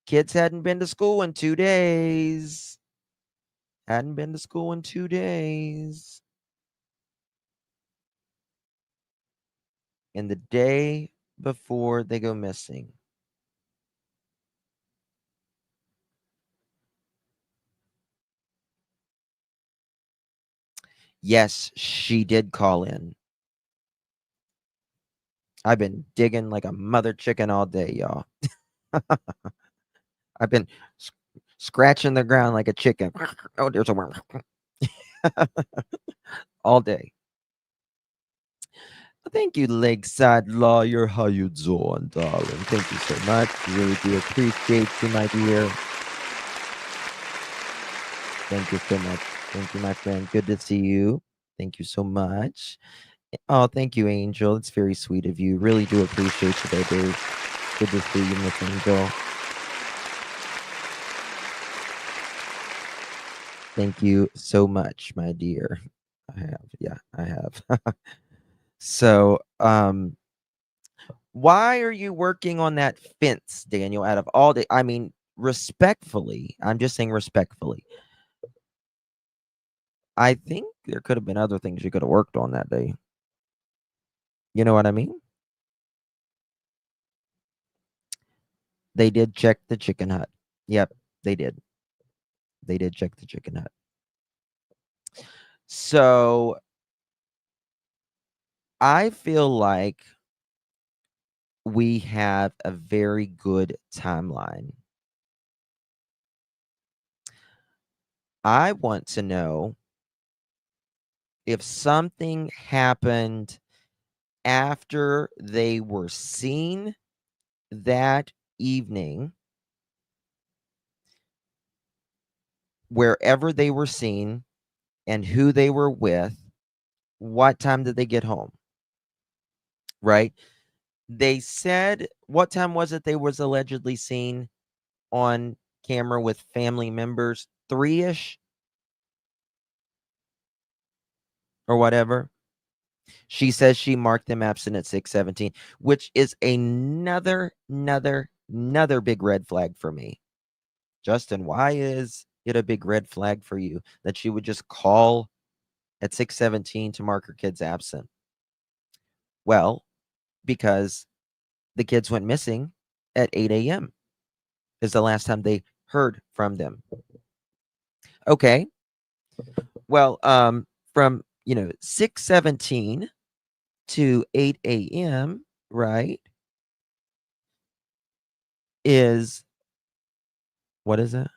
kids hadn't been to school in 2 days. Hadn't been to school in 2 days. And the day before they go missing. Yes, she did call in. I've been digging like a mother chicken all day, y'all. I've been scratching the ground like a chicken. Oh, there's a worm. All day. Thank you, Lakeside Lawyer. How you doing, darling? Thank you so much. Really do appreciate you, my dear. Thank you so much. Thank you, my friend. Good to see you. Thank you so much. Oh, thank you, Angel. It's very sweet of you. Really do appreciate you, baby. Good to see you, Miss Angel. Thank you so much, my dear. I have. So, why are you working on that fence, Daniel, out of all the, I mean, respectfully, I'm just saying respectfully. I think there could have been other things you could have worked on that day. You know what I mean? They did check the chicken hut. Yep, they did. They did check the chicken hut. So I feel like we have a very good timeline. I want to know if something happened after they were seen that evening wherever they were seen and who they were with. What time did they get home? Right? They said, what time was it they was allegedly seen on camera with family members? 3-ish or whatever. She says she marked them absent at 6:17, which is another big red flag for me. Justin, why is it a big red flag for you that she would just call at 6:17 to mark her kids absent? Well, because the kids went missing at 8 a.m. is the last time they heard from them. Okay. Well, from 6:17 to 8 a.m., right? Is what is it?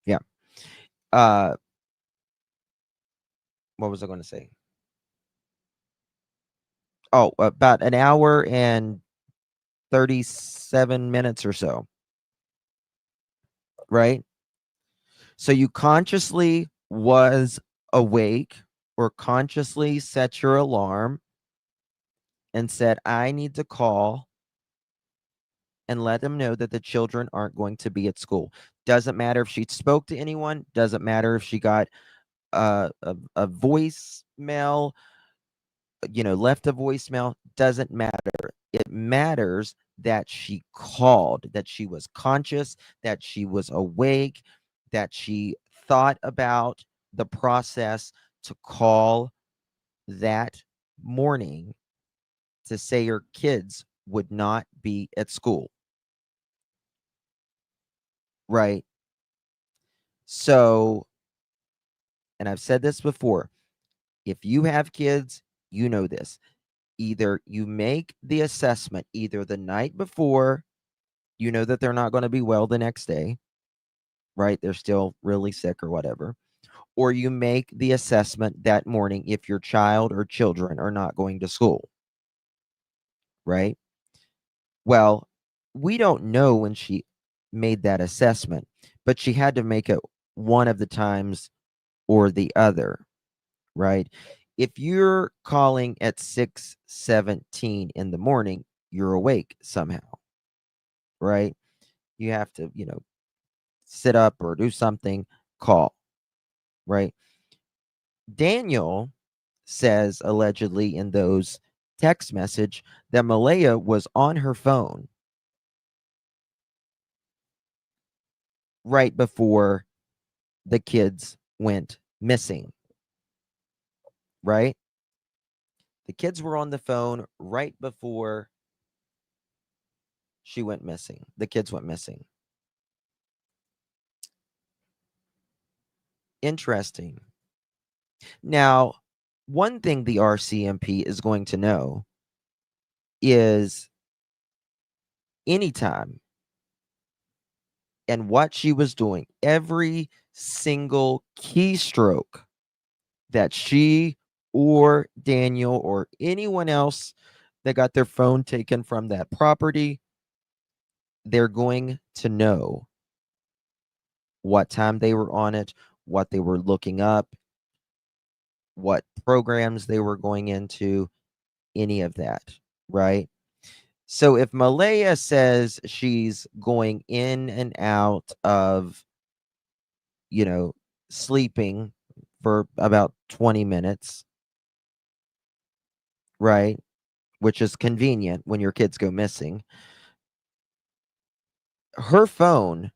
Yeah. What was I going to say? Oh, about an hour and 37 minutes or so. Right? So you consciously was awake or consciously set your alarm and said, I need to call and let them know that the children aren't going to be at school. Doesn't matter if she spoke to anyone. Doesn't matter if she got a voicemail, left a voicemail. Doesn't matter. It matters that she called, that she was conscious, that she was awake, that she thought about the process to call that morning to say her kids would not be at school. Right? So, and I've said this before, if you have kids, you know this. Either you make the assessment either the night before, you know that they're not going to be well the next day, right? They're still really sick or whatever. Or you make the assessment that morning if your child or children are not going to school, right? Well, we don't know when she made that assessment, but she had to make it one of the times or the other, right? If you're calling at 6:17 in the morning, you're awake somehow, right? You have to, sit up or do something, call, right? Daniel says allegedly in those text message that Malaya was on her phone right before the kids went missing, right? The kids were on the phone right before she went missing. The kids went missing. Interesting. Now, one thing the RCMP is going to know is anytime and what she was doing, every single keystroke that she or Daniel or anyone else that got their phone taken from that property, they're going to know what time they were on it, what they were looking up, what programs they were going into, any of that, right? So if Malaya says she's going in and out of, sleeping for about 20 minutes, right? Which is convenient when your kids go missing. Her phone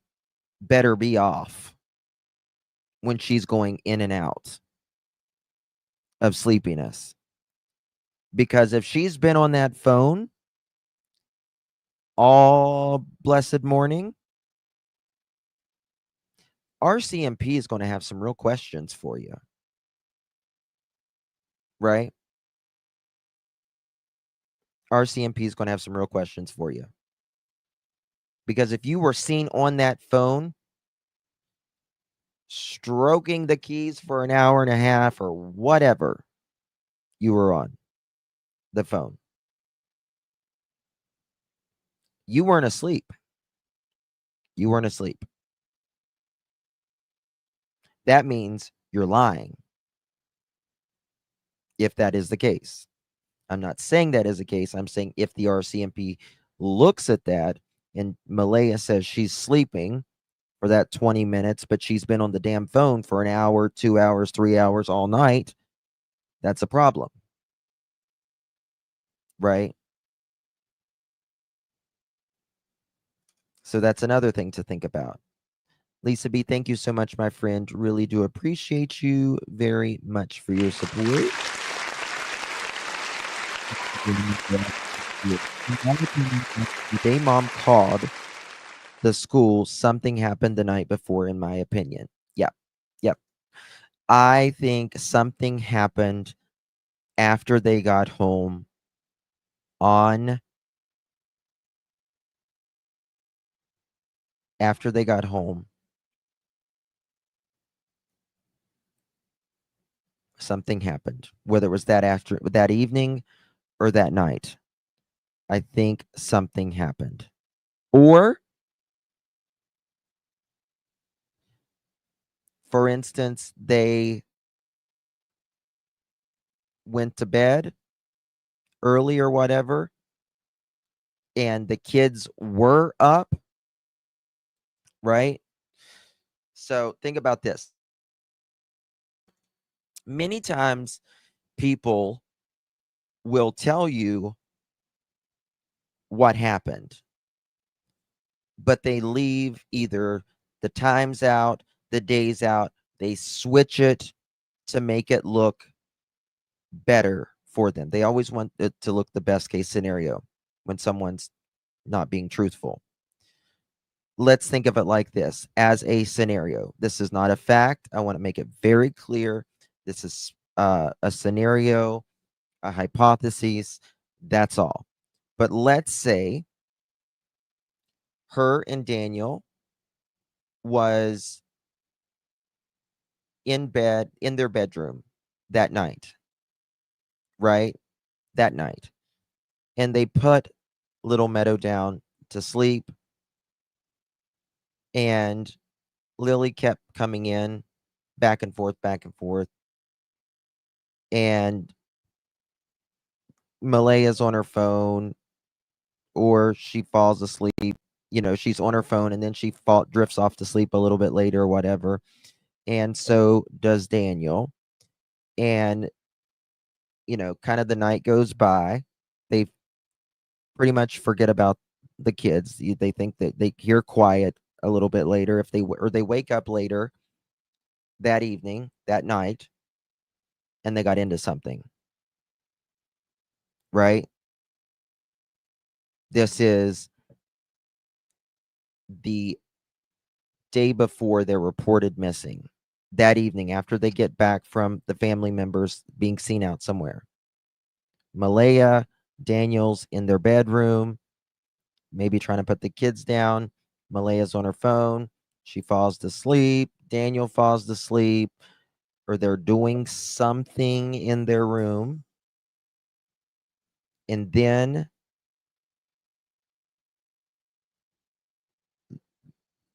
better be off when she's going in and out of sleepiness. Because if she's been on that phone all blessed morning, RCMP is going to have some real questions for you. Right? RCMP is going to have some real questions for you. Because if you were seen on that phone stroking the keys for an hour and a half or whatever you were on the phone, you weren't asleep. You weren't asleep. that means you're lying. If that is the case. I'm not saying that is the case. I'm saying if the RCMP looks at that and Malaya says she's sleeping for that 20 minutes, but she's been on the damn phone for an hour, 2 hours, 3 hours all night, that's a problem. Right? So that's another thing to think about. Lisa B, thank you so much, my friend. Really do appreciate you very much for your support. Day mom called the school. Something happened the night before, in my opinion. Yep. I think something happened after they got home on after they got home. Something happened, whether it was that evening or that night. I think something happened. Or, for instance, they went to bed early or whatever, and the kids were up, right? So think about this. Many times people will tell you what happened, but they leave either the times out, the days out, they switch it to make it look better for them. They always want it to look the best case scenario when someone's not being truthful. Let's think of it like this as a scenario. This is not a fact. I want to make it very clear. This is a scenario, a hypothesis. That's all. But let's say her and Daniel was in bed in their bedroom that night, right? That night. And they put little Meadow down to sleep. And Lily kept coming in back and forth, back and forth. And Malaya's on her phone, or she falls asleep. You know, she's on her phone and then she drifts off to sleep a little bit later or whatever. And so does Daniel. And, you know, kind of the night goes by. They pretty much forget about the kids. They think that they hear quiet a little bit later if they wake up later that evening, that night, and they got into something. Right? This is the day before they're reported missing. That evening, after they get back from the family members being seen out somewhere. Malaya, Daniel's in their bedroom, maybe trying to put the kids down. Malaya's on her phone. She falls to sleep. Daniel falls to sleep, or they're doing something in their room. And then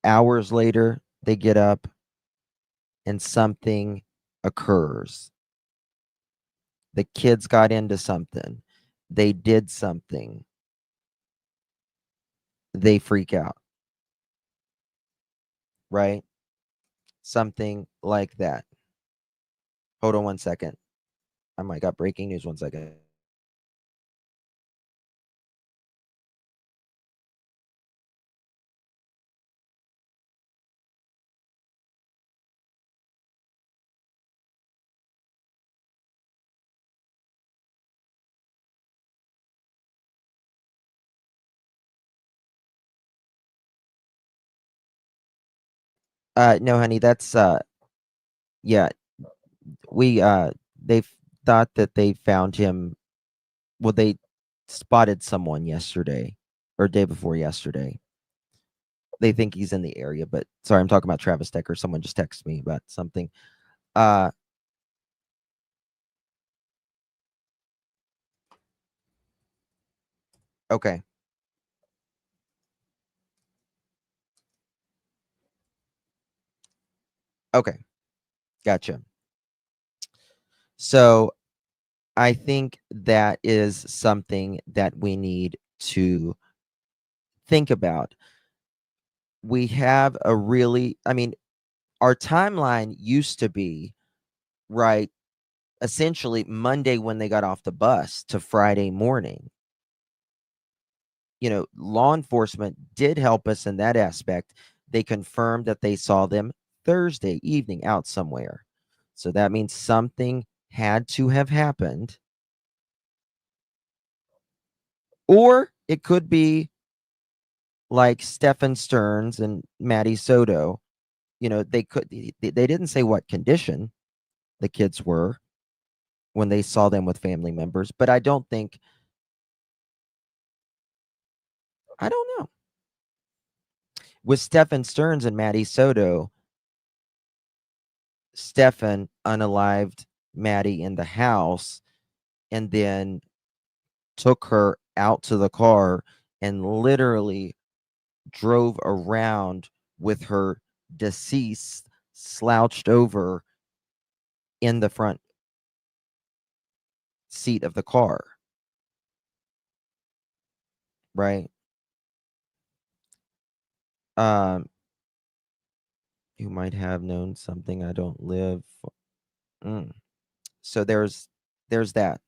hours later, they get up and something occurs. The kids got into something. They did something. They freak out. Right? Something like that. Hold on one second. I might got breaking news. 1 second. No, honey, that's yeah. We they thought that they found him. Well, they spotted someone yesterday or day before yesterday. They think he's in the area, but sorry, I'm talking about Travis Decker. Someone just texted me about something. Okay. Okay. Gotcha. So I think that is something that we need to think about. We have a really, I mean, our timeline used to be, right, essentially Monday when they got off the bus to Friday morning. Law enforcement did help us in that aspect. They confirmed that they saw them Thursday evening out somewhere. So that means something had to have happened. Or it could be like Stephen Stearns and Maddie Soto. They didn't say what condition the kids were when they saw them with family members, but I don't know. With Stephen Stearns and Maddie Soto, Stefan unalived Maddie in the house and then took her out to the car and literally drove around with her deceased slouched over in the front seat of the car. Right? You might have known something I don't live. So there's that.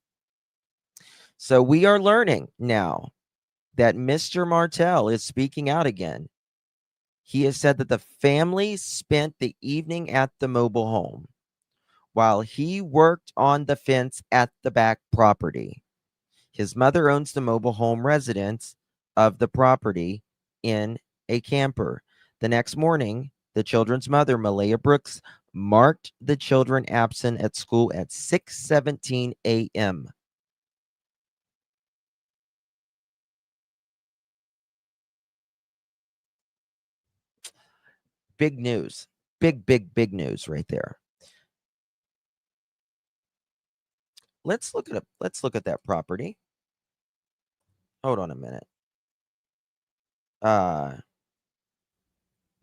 So we are learning now that Mr. Martell is speaking out again. He has said that the family spent the evening at the mobile home while he worked on the fence at the back property. His mother owns the mobile home residence of the property in a camper. The next morning, the children's mother, Malaya Brooks, marked the children absent at school at 6:17 a.m. Big news. Big news right there. Let's look at that property. Hold on a minute.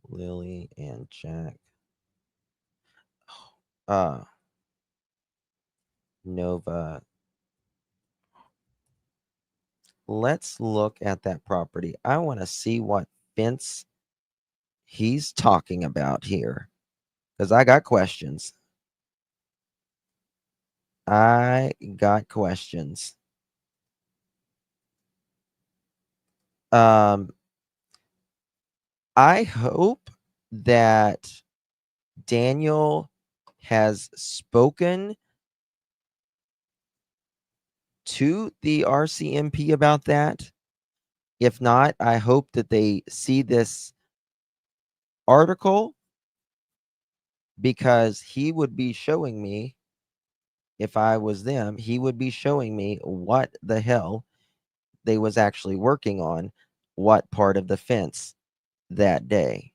Lilly and Jack. Nova. Let's look at that property. I want to see what fence he's talking about here because I got questions. I hope that Daniel has spoken to the RCMP about that. If not, I hope that they see this article because he would be showing me, if I was them, he would be showing me what the hell they was actually working on, what part of the fence that day.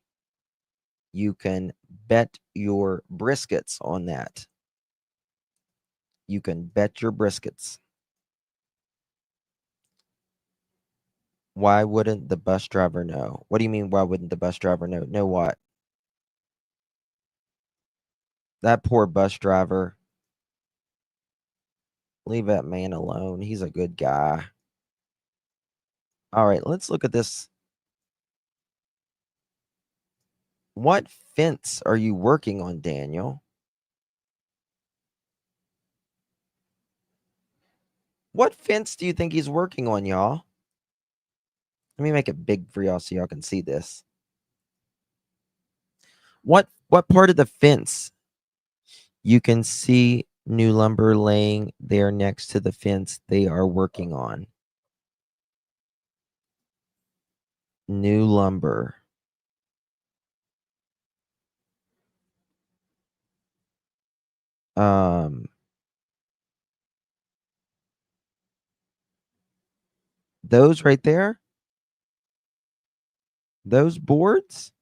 You can bet your briskets on that. You can bet your briskets. Why wouldn't the bus driver know? What do you mean, why wouldn't the bus driver know? Know what? That poor bus driver. Leave that man alone. He's a good guy. All right, let's look at this. What fence are you working on, Daniel? What fence do you think he's working on, y'all? Let me make it big for y'all so y'all can see this. What part of the fence? You can see new lumber laying there next to the fence they are working on. New lumber. Those right there, those boards,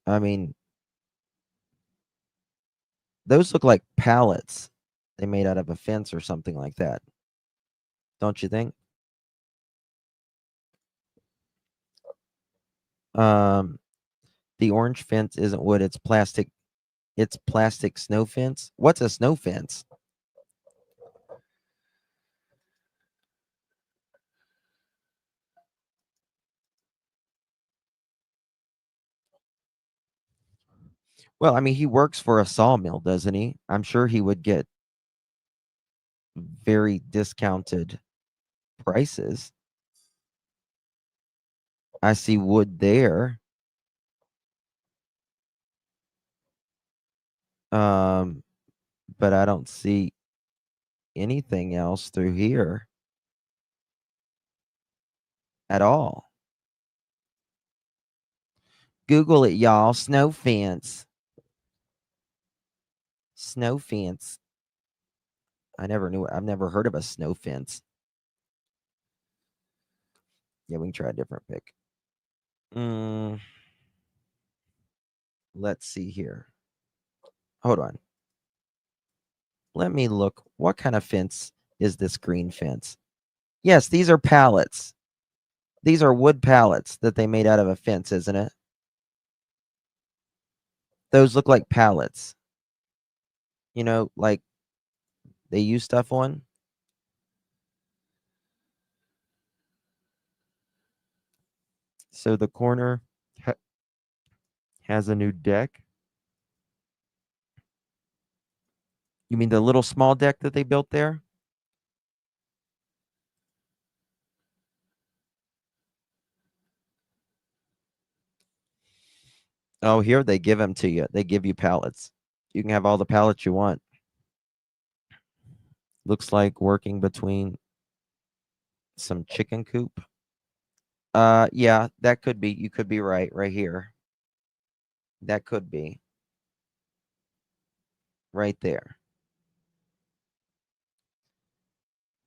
I mean, those look like pallets they made out of a fence or something like that. Don't you think? The orange fence isn't wood, it's plastic. It's plastic snow fence. What's a snow fence? Well, I mean, he works for a sawmill, doesn't he? I'm sure he would get very discounted prices. I see wood there. But I don't see anything else through here at all. Google it, y'all. Snow fence. Snow fence. I never knew it. I've never heard of a snow fence. Yeah, we can try a different pick. Let's see here. Hold on. Let me look. What kind of fence is this green fence? Yes, these are pallets. These are wood pallets that they made out of a fence, isn't it? Those look like pallets. You know, like they use stuff on. So the corner has a new deck. You mean the little small deck that they built there? Oh, here they give them to you. They give you pallets. You can have all the pallets you want. Looks like working between some chicken coop. Yeah, that could be. You could be right here. That could be. Right there.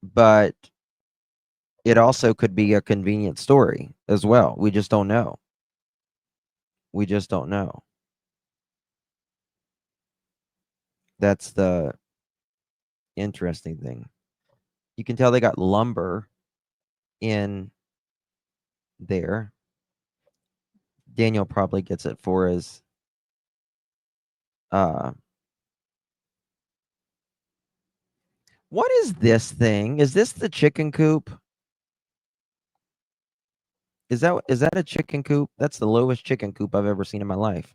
But it also could be a convenient story as well. We just don't know. We just don't know. That's the interesting thing. You can tell they got lumber in there. Daniel probably gets it for his what is this thing? Is this the chicken coop? Is that a chicken coop? That's the lowest chicken coop I've ever seen in my life.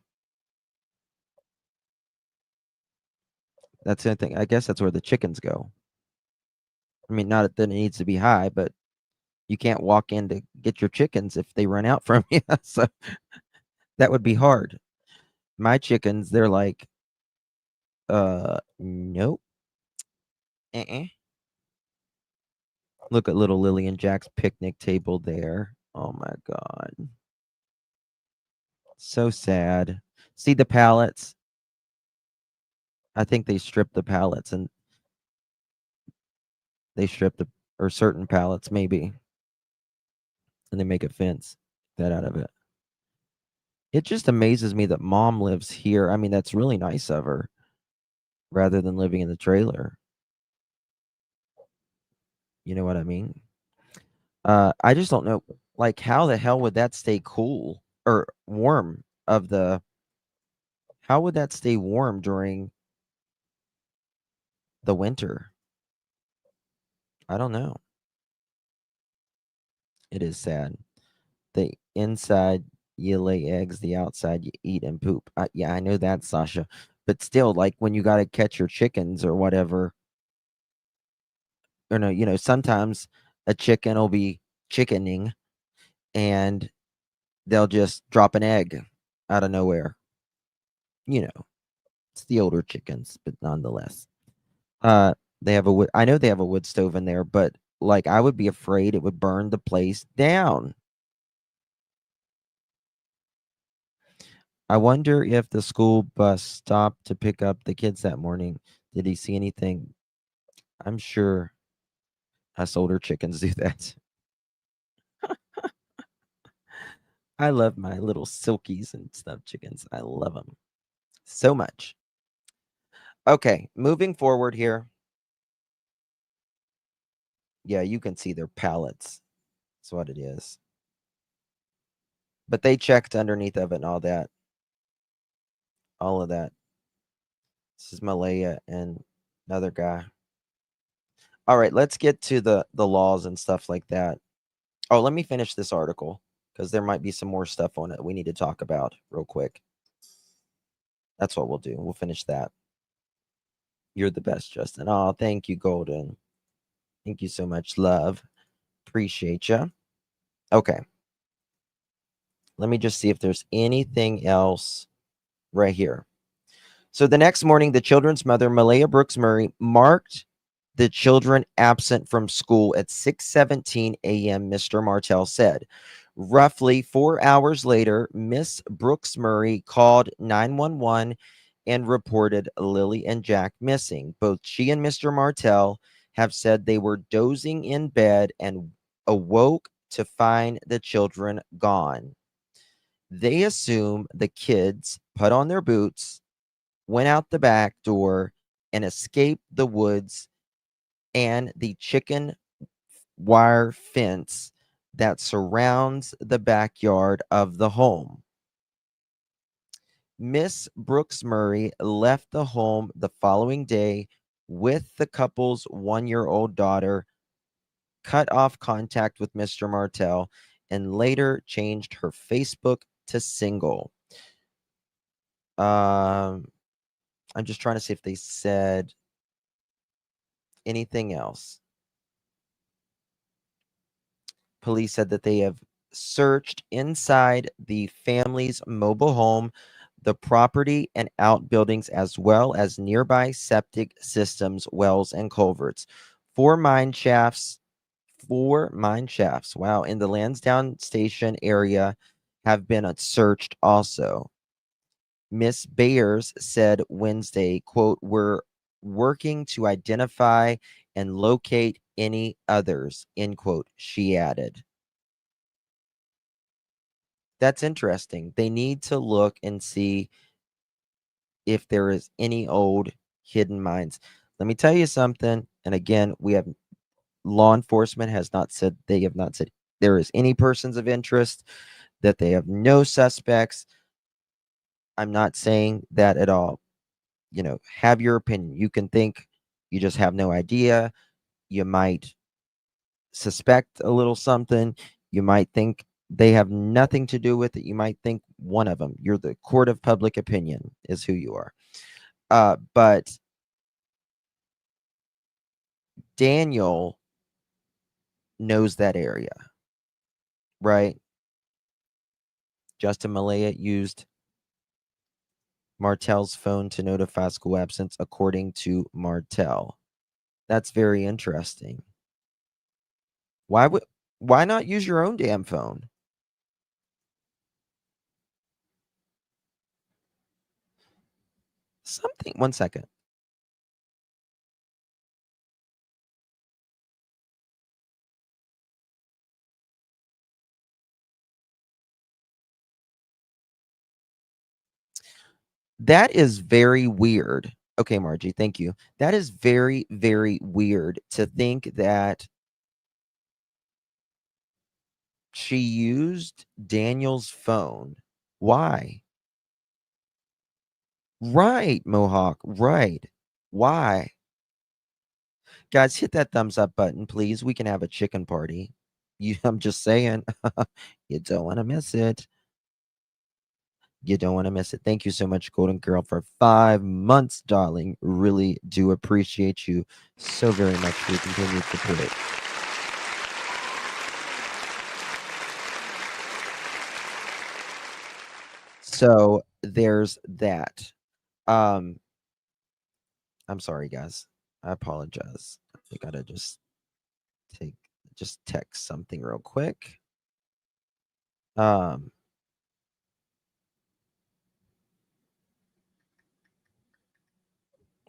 That's the thing. I guess that's where the chickens go. I mean, not that it needs to be high, but you can't walk in to get your chickens if they run out from you. So that would be hard. My chickens, they're like, nope. Look at little Lilly and Jack's picnic table there. Oh my God. So sad. See the pallets? I think they stripped the pallets and they strip or certain pallets maybe, and they make a fence that out of it. It just amazes me that mom lives here. I mean, that's really nice of her, rather than living in the trailer. You know what I mean? I just don't know, like, how the hell would that stay cool or warm? How would that stay warm during the winter? I don't know. It is sad. The inside you lay eggs, the outside you eat and poop. Yeah, I know that, Sasha. But still, like when you got to catch your chickens or whatever, or no, sometimes a chicken will be chickening and they'll just drop an egg out of nowhere. It's the older chickens, but nonetheless. They have I know they have a wood stove in there, but like I would be afraid it would burn the place down. I wonder if the school bus stopped to pick up the kids that morning. Did he see anything? I'm sure us older chickens do that. I love my little silkies and stuffed chickens. I love them so much. Okay, moving forward here. Yeah, you can see their pallets. That's what it is. But they checked underneath of it and all that. all of that. This is Malaya and another guy. All right, let's get to the laws and stuff like that. Oh, let me finish this article because there might be some more stuff on it we need to talk about real quick. That's what we'll do. We'll finish that. You're the best, Justin. Oh, thank you, Golden. Thank you so much, love. Appreciate you. Okay. Let me just see if there's anything else right here. So the next morning, the children's mother, Malaya Brooks Murray, marked the children absent from school at 6:17 a.m., Mr. Martell said. Roughly 4 hours later, Miss Brooks Murray called 911 and reported Lilly and Jack missing. Both she and Mr. Martell have said they were dozing in bed and awoke to find the children gone. They assume the kids put on their boots, went out the back door, and escaped the woods and the chicken wire fence that surrounds the backyard of the home. Miss Brooks Murray left the home the following day with the couple's 1-year-old daughter, cut off contact with Mr. Martell, and later changed her Facebook to single. I'm just trying to see if they said anything else. Police said that they have searched inside the family's mobile home, the property and outbuildings, as well as nearby septic systems, wells, and culverts. Four mine shafts, wow, in the Lansdowne Station area have been searched also. Miss Bayers said Wednesday, quote, "We're working to identify and locate any others," end quote, she added. That's interesting. They need to look and see if there is any old hidden mines. Let me tell you something. And again, we have law enforcement has not said there is any persons of interest, that they have no suspects. I'm not saying that at all. Have your opinion. You can think you just have no idea. You might suspect a little something. You might think they have nothing to do with it. You might think one of them. You're the court of public opinion is who you are. But Daniel knows that area, right? Justin Malaya used Martell's phone to notify school absence, according to Martell. That's very interesting. Why not use your own damn phone? One second. That is very weird. Okay, Margie, thank you. That is very, very weird to think that she used Daniel's phone. Why? Right, Mohawk, right. Why? Guys, hit that thumbs up button, please. We can have a chicken party. I'm just saying. You don't want to miss it. You don't want to miss it. Thank you so much, Golden Girl, for 5 months, darling. Really do appreciate you so very much for your continued support. So there's that. I'm sorry, guys. I apologize. I gotta just text something real quick.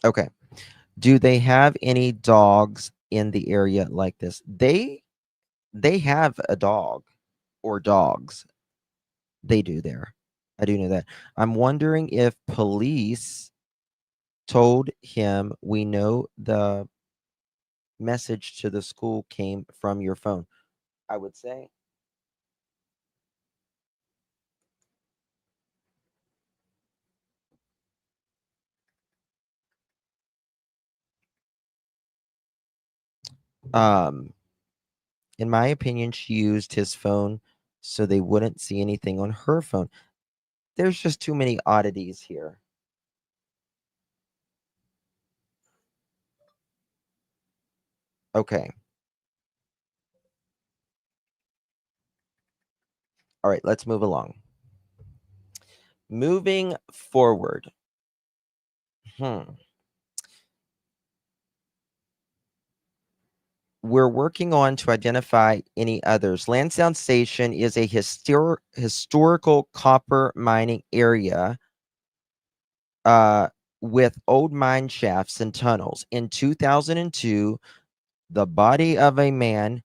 Okay. Do they have any dogs in the area like this? They have a dog or dogs. They do there. I do know that. I'm wondering if police told him, "We know the message to the school came from your phone." I would say. In my opinion, she used his phone so they wouldn't see anything on her phone. There's just too many oddities here. Okay. All right, let's move along. Moving forward. We're working on to identify any others. Lansdowne Station is a historical copper mining area with old mine shafts and tunnels. In 2002, the body of a man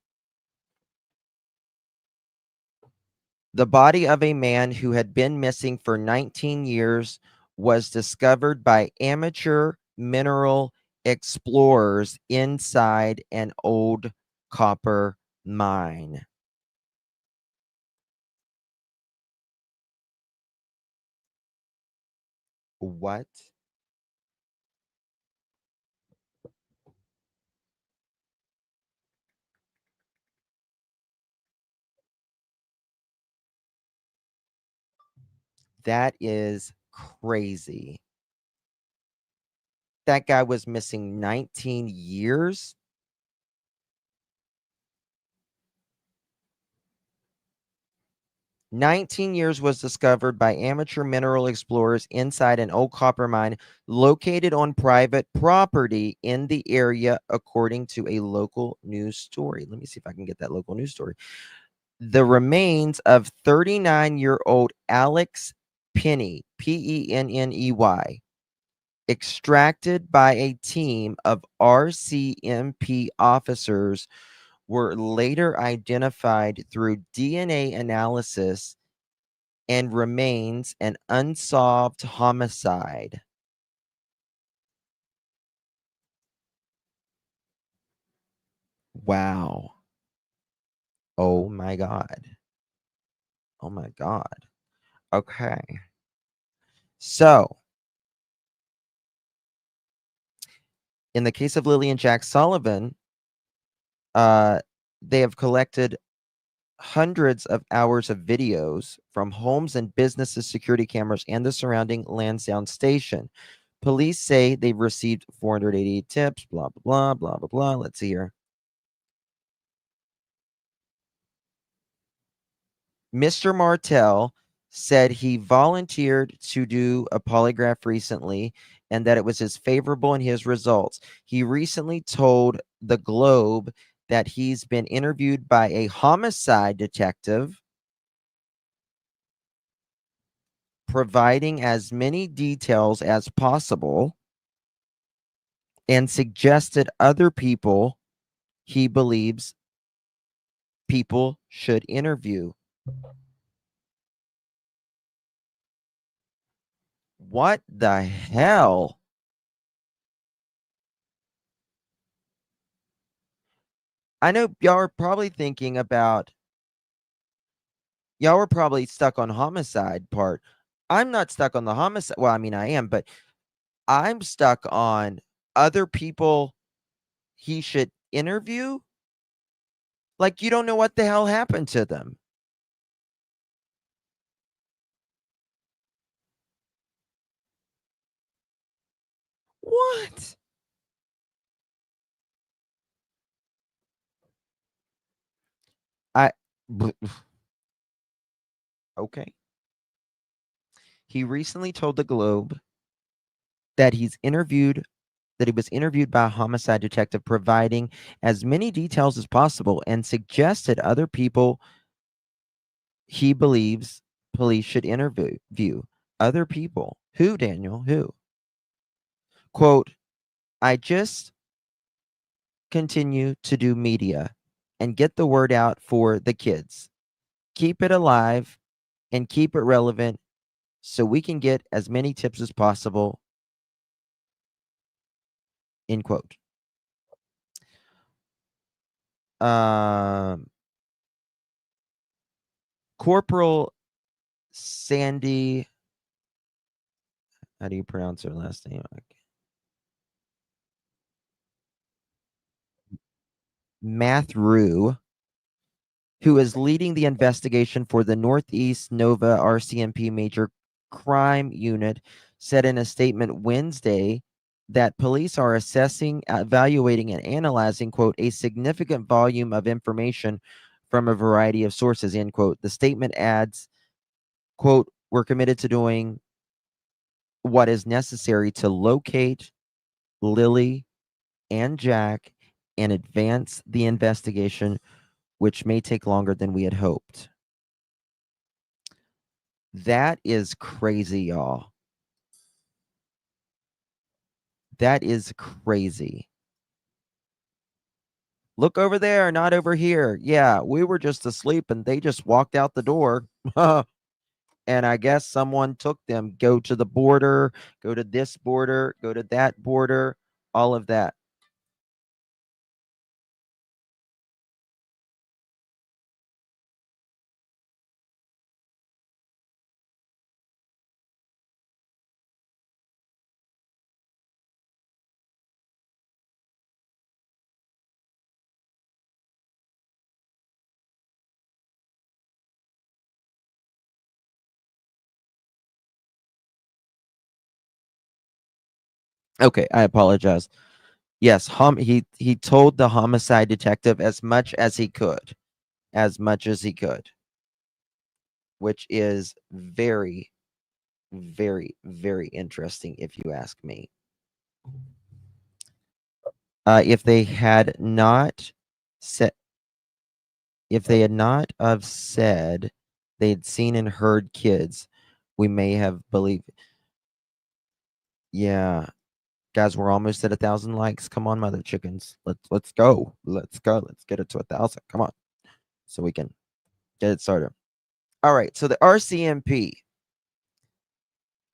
who had been missing for 19 years was discovered by amateur mineral explorers inside an old copper mine. What? That is crazy. That guy was missing 19 years? "19 years was discovered by amateur mineral explorers inside an old copper mine located on private property in the area, according to a local news story." Let me see if I can get that local news story. The remains of 39-year-old Alex Penney, Penney, extracted by a team of RCMP officers, were later identified through DNA analysis and remains an unsolved homicide. Wow. Oh my God. Oh my God. Okay. So, in the case of Lilly and Jack Sullivan, they have collected hundreds of hours of videos from homes and businesses' security cameras and the surrounding Lansdowne station. Police say they've received 488 tips, blah, blah, blah, blah, blah, blah. Let's see here. Mr. Martell said he volunteered to do a polygraph recently and that it was as favorable in his results. He recently told the Globe that he's been interviewed by a homicide detective, providing as many details as possible, and suggested other people he believes people should interview. What the hell? I know y'all are probably thinking about, y'all were probably stuck on homicide part. I'm not stuck on the homicide. Well, I mean, I am, but I'm stuck on other people he should interview. Like, you don't know what the hell happened to them. What? I, okay. He recently told the Globe that he was interviewed by a homicide detective, providing as many details as possible, and suggested other people he believes police should interview. Other people. Who, Daniel? Who? Quote, "I just continue to do media and get the word out for the kids. Keep it alive and keep it relevant so we can get as many tips as possible." End quote. Corporal Sandy, how do you pronounce her last name? Mathrew, who is leading the investigation for the Northeast Nova RCMP Major Crime Unit, said in a statement Wednesday that police are assessing, evaluating, and analyzing, quote, a significant volume of information from a variety of sources, end quote. The statement adds, quote, we're committed to doing what is necessary to locate Lilly and Jack and advance the investigation, which may take longer than we had hoped. That is crazy, y'all. That is crazy. Look over there, not over here. Yeah, we were just asleep and they just walked out the door. And I guess someone took them. Go to the border, go to this border, go to that border, all of that. Okay, I apologize. Yes, he told the homicide detective as much as he could. As much as he could. Which is very, very, very interesting if you ask me. If they had not said they'd seen and heard kids, we may have believed. Yeah. Guys, we're almost at 1,000 likes. Come on, mother chickens. Let's go. Let's go. Let's get it to 1,000. Come on. So we can get it started. All right. So the RCMP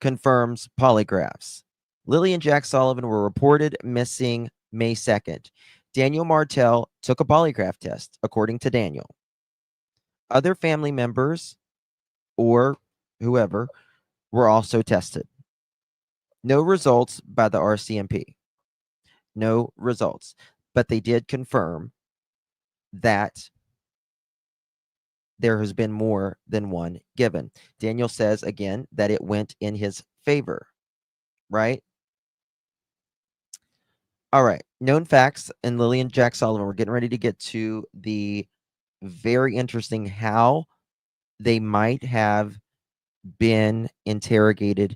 confirms polygraphs. Lilly and Jack Sullivan were reported missing May 2nd. Daniel Martell took a polygraph test, according to Daniel. Other family members or whoever were also tested. No results by the RCMP. No results. But they did confirm that there has been more than one given. Daniel says again that it went in his favor, right? All right. Known facts and Lilly and Jack Sullivan. We're getting ready to get to the very interesting how they might have been interrogated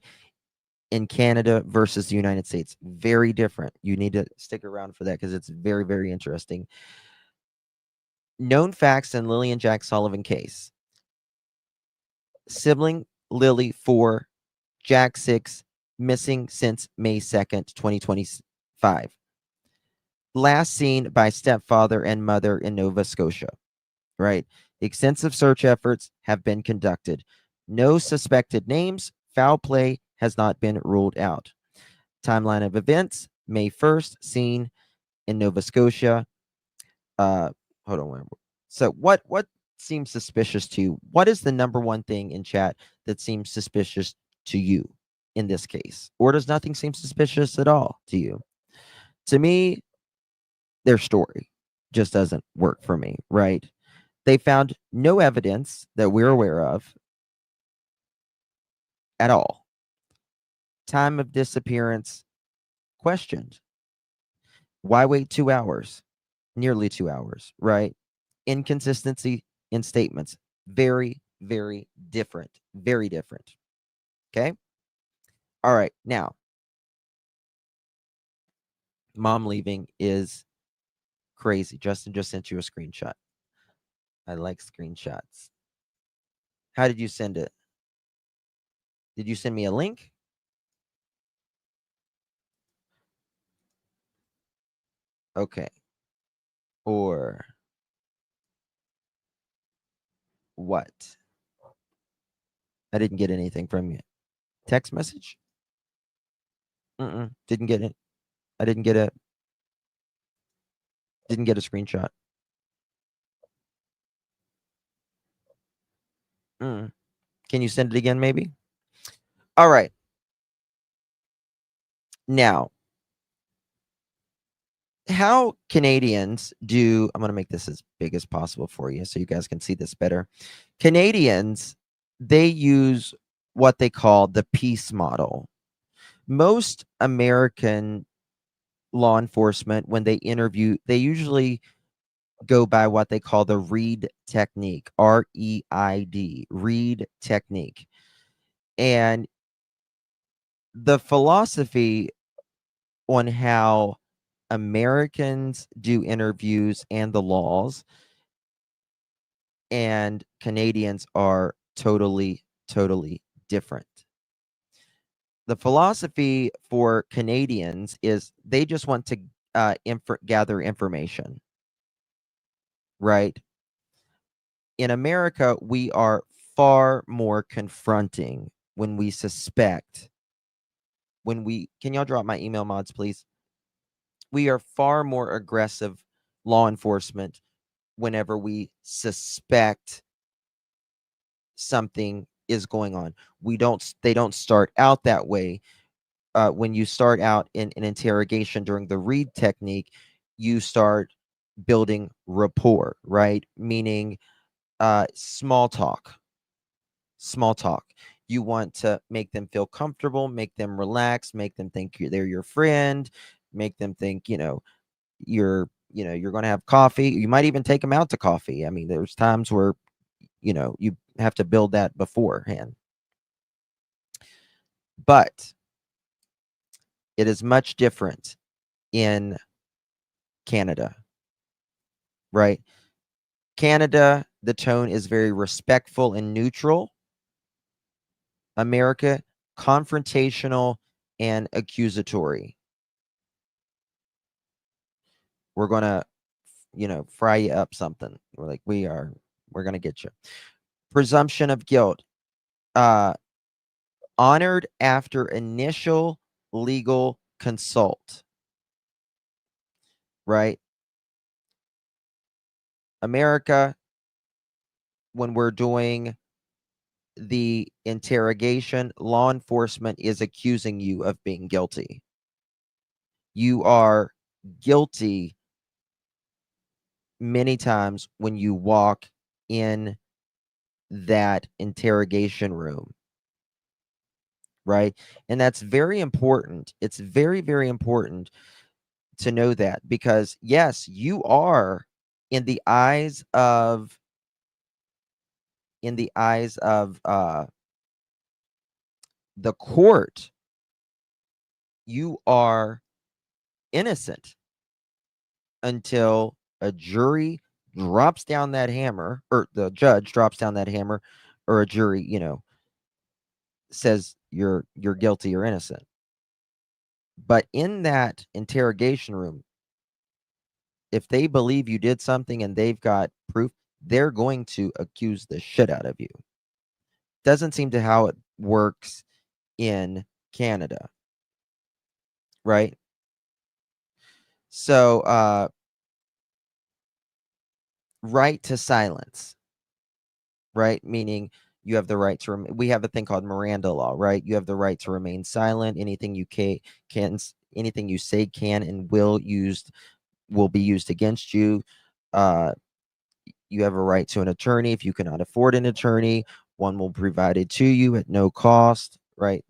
in Canada versus the United States. Very different. You need to stick around for that because it's very, very interesting. Known facts in Lilly and Jack Sullivan case. Sibling Lilly 4, Jack 6, missing since May 2nd, 2025. Last seen by stepfather and mother in Nova Scotia, right? Extensive search efforts have been conducted. No suspected names. Foul play has not been ruled out. Timeline of events, May 1st, seen in Nova Scotia. Hold on. So what seems suspicious to you? What is the number one thing in chat that seems suspicious to you in this case? Or does nothing seem suspicious at all to you? To me, their story just doesn't work for me, right? They found no evidence that we're aware of at all. Time of disappearance questioned. Why wait 2 hours? Nearly 2 hours, right? Inconsistency in statements. Very, very different. Very different. Okay? All right. Now, mom leaving is crazy. Justin just sent you a screenshot. I like screenshots. How did you send it? Did you send me a link? Okay. Or what? I didn't get anything from you. Text message? Didn't get it. I didn't get a screenshot. Can you send it again, maybe? All right. Now, how Canadians do, I'm going to make this as big as possible for you so you guys can see this better. Canadians, they use what they call the peace model. Most American law enforcement, when they interview, they usually go by what they call the read technique, REID, read technique. And the philosophy on how Americans do interviews and the laws and Canadians are totally different. The philosophy for Canadians is they just want to gather information, right? In America, we are far more confronting when we suspect. Can y'all drop my email mods, please? We are far more aggressive law enforcement whenever we suspect something is going on. They don't start out that way. When you start out in an interrogation during the read technique, you start building rapport, right? Meaning small talk. You want to make them feel comfortable, make them relax, make them think they're your friend, make them think, you're going to have coffee. You might even take them out to coffee. I mean, there's times where, you have to build that beforehand. But it is much different in Canada, right? Canada, the tone is very respectful and neutral. America, confrontational and accusatory. We're going to, fry you up something. We're going to get you. Presumption of guilt. Honored after initial legal consult. Right? America, when we're doing the interrogation, law enforcement is accusing you of being guilty. You are guilty many times when you walk in that interrogation room, right? And that's very important. It's very, very important to know that, because yes, you are in the eyes of the court, you are innocent until a jury drops down that hammer, or the judge drops down that hammer, or a jury, says you're guilty or innocent. But in that interrogation room, if they believe you did something and they've got proof, they're going to accuse the shit out of you. Doesn't seem to how it works in Canada, right? So, right to silence, right? Meaning you have the right to, we have a thing called Miranda law, right? You have the right to remain silent. Anything you anything you say can and will be used against you. You have a right to an attorney. If you cannot afford an attorney, one will be provided to you at no cost, right?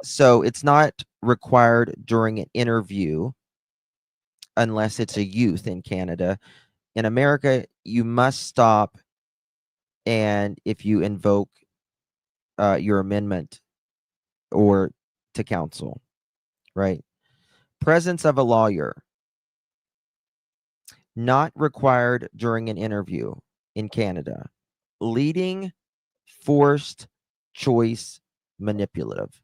So it's not required during an interview unless it's a youth in Canada. In America, you must stop, and if you invoke your amendment or to counsel, right? Presence of a lawyer. Not required during an interview in Canada. Leading, forced, choice, manipulative.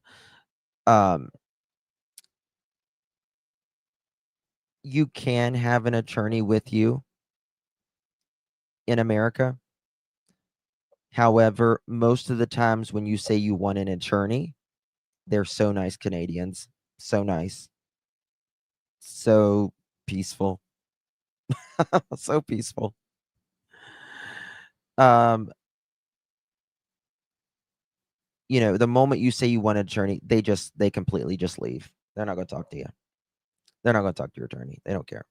You can have an attorney with you in America. However, most of the times when you say you want an attorney, they're so nice, Canadians. So nice. So peaceful. So peaceful. The moment you say you want an attorney, they completely just leave. They're not going to talk to you. They're not going to talk to your attorney. They don't care.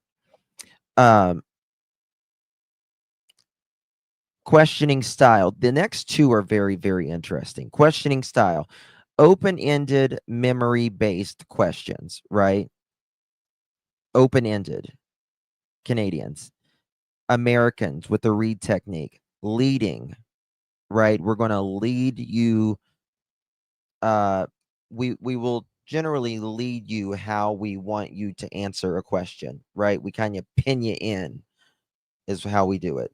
Questioning style. The next two are very, very interesting. Questioning style. Open-ended, memory-based questions, right? Open-ended. Canadians. Americans with the read technique. Leading, right? We're going to lead you. We will generally lead you how we want you to answer a question, right? We kind of pin you in is how we do it,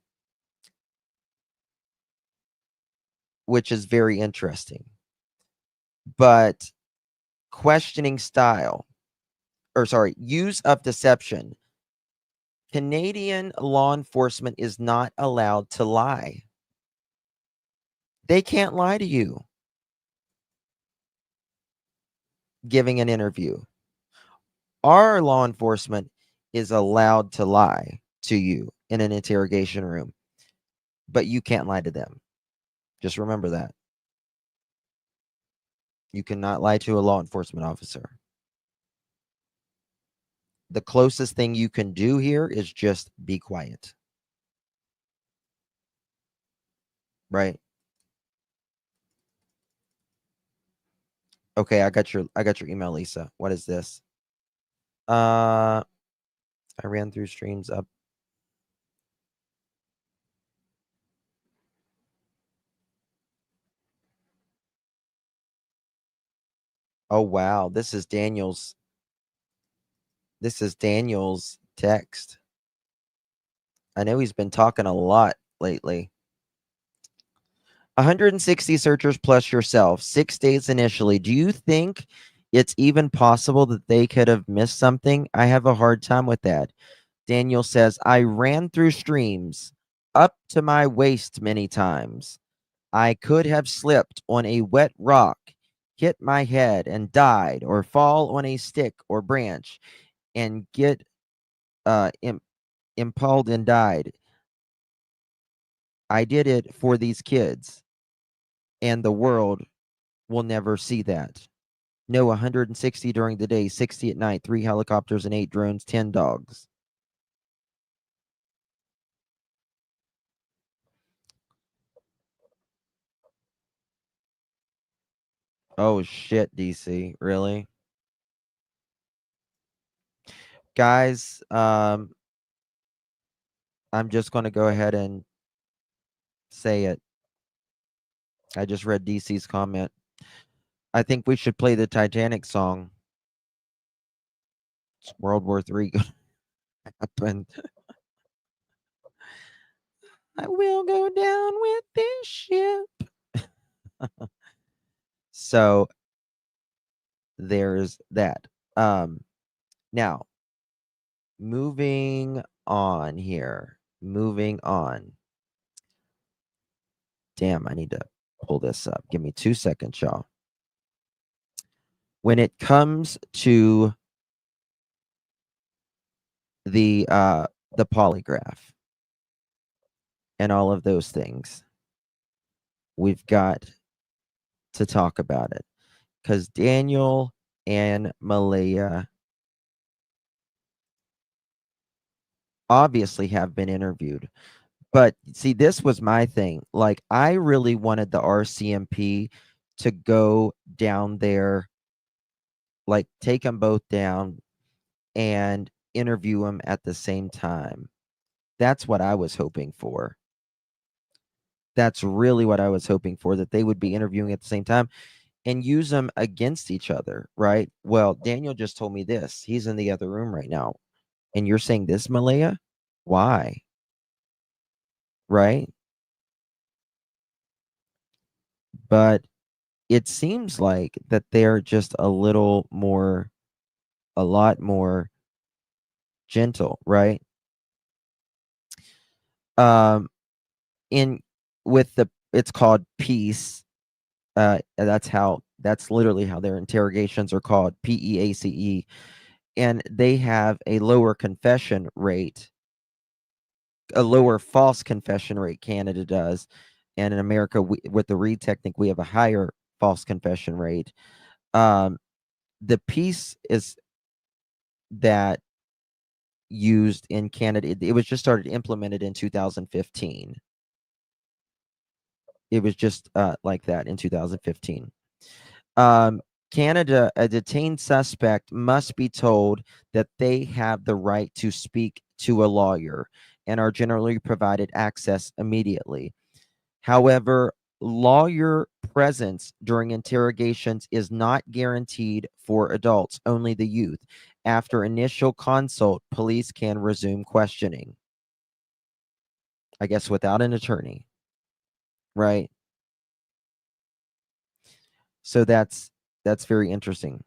which is very interesting. But questioning style, or sorry, use of deception. Canadian law enforcement is not allowed to lie. They can't lie to you giving an interview. Our law enforcement is allowed to lie to you in an interrogation room, but you can't lie to them. Just remember that. You cannot lie to a law enforcement officer. The closest thing you can do here is just be quiet. Right? Okay, I got your email, Lisa. What is this? I ran through streams up. Oh wow, this is Daniel's text. I know he's been talking a lot lately. 160 searchers plus yourself, 6 days initially. Do you think it's even possible that they could have missed something? I have a hard time with that. Daniel says, I ran through streams up to my waist many times. I could have slipped on a wet rock, hit my head and died, or fall on a stick or branch and get impaled and died. I did it for these kids, and the world will never see that. No, 160 during the day, 60 at night, 3 helicopters and 8 drones, 10 dogs. Oh shit, DC, really? Guys, I'm just going to go ahead and say it. I just read DC's comment. I think we should play the Titanic song. It's World War III going to happen. I will go down with this ship. So there's that. Now, moving on here. Moving on. Damn, I need to pull this up. Give me 2 seconds, y'all. When it comes to the polygraph and all of those things, we've got to talk about it because Daniel and Malaya obviously have been interviewed. But see, this was my thing. Like, I really wanted the RCMP to go down there, like take them both down and interview them at the same time. That's what I was hoping for. That's really what I was hoping for, that they would be interviewing at the same time and use them against each other, right? Well, Daniel just told me this. He's in the other room right now. And you're saying this, Malaya? Why? Right? But it seems like that they're just a lot more gentle, right? It's called peace. That's literally how their interrogations are called, PEACE, and they have a lower confession rate, a lower false confession rate. Canada does, and in America, with the read technique, we have a higher false confession rate. The peace is that used in Canada. It was just started implemented in 2015. It was just like that in 2015. Canada, a detained suspect must be told that they have the right to speak to a lawyer and are generally provided access immediately. However, lawyer presence during interrogations is not guaranteed for adults, only the youth. After initial consult, police can resume questioning. I guess without an attorney, right? So that's very interesting.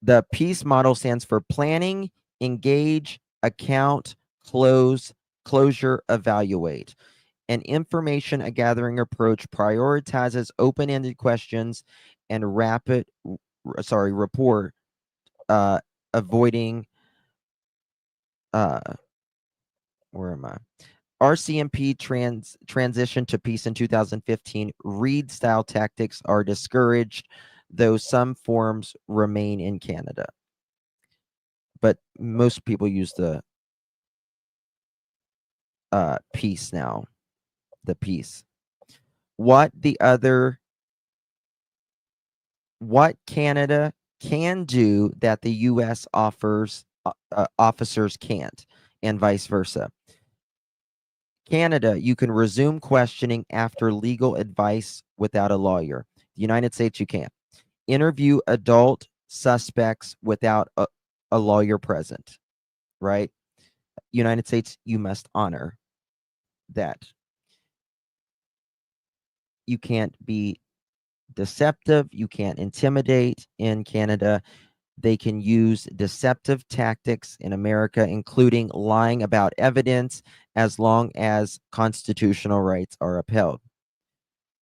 The PEACE model stands for planning, engage, account, close, closure, evaluate. An information gathering approach prioritizes open-ended questions and report, avoiding, where am I? RCMP transition to PEACE in 2015. Read style tactics are discouraged, though some forms remain in Canada. But most people use the PEACE now. The PEACE. What Canada can do that the U.S. offers officers can't, and vice versa. Canada, you can resume questioning after legal advice without a lawyer. The United States, you can't. Interview adult suspects without a lawyer present, right? United States, you must honor that. You can't be deceptive. You can't intimidate in Canada. They can use deceptive tactics in America, including lying about evidence, as long as constitutional rights are upheld.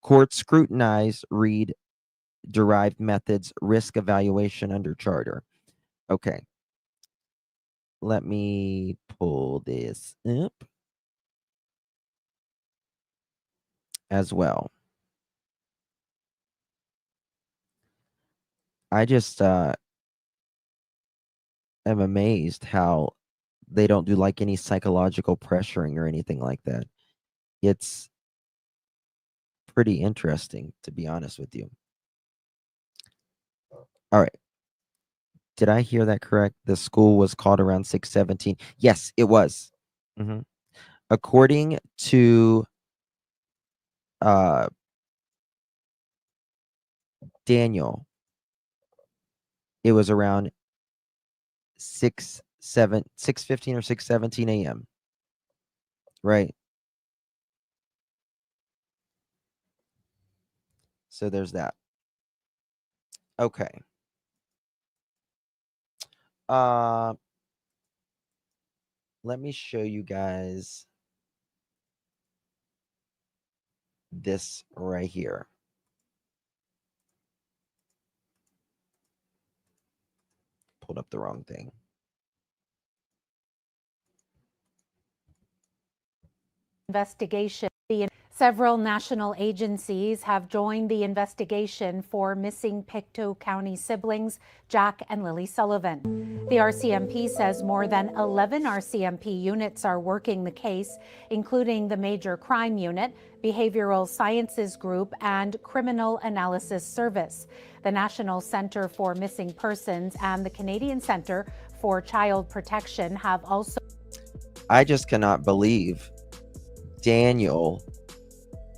Courts scrutinize derived methods, risk evaluation under charter. Okay. Let me pull this up as well. I just am amazed how they don't do like any psychological pressuring or anything like that. It's pretty interesting, to be honest with you. All right. Did I hear that correct? The school was called around 6:17. Yes, it was. According to Daniel, it was around 6:15 or 6:17 a.m. Right. So there's that. Okay. Let me show you guys this right here. Pulled up the wrong thing. Investigation. Several national agencies have joined the investigation for missing Pictou County siblings Jack and Lilly Sullivan. The RCMP says more than 11 RCMP units are working the case, including the Major Crime Unit, Behavioral Sciences Group, and Criminal Analysis Service. The National Centre for Missing Persons and the Canadian Centre for Child Protection have also... I just cannot believe Daniel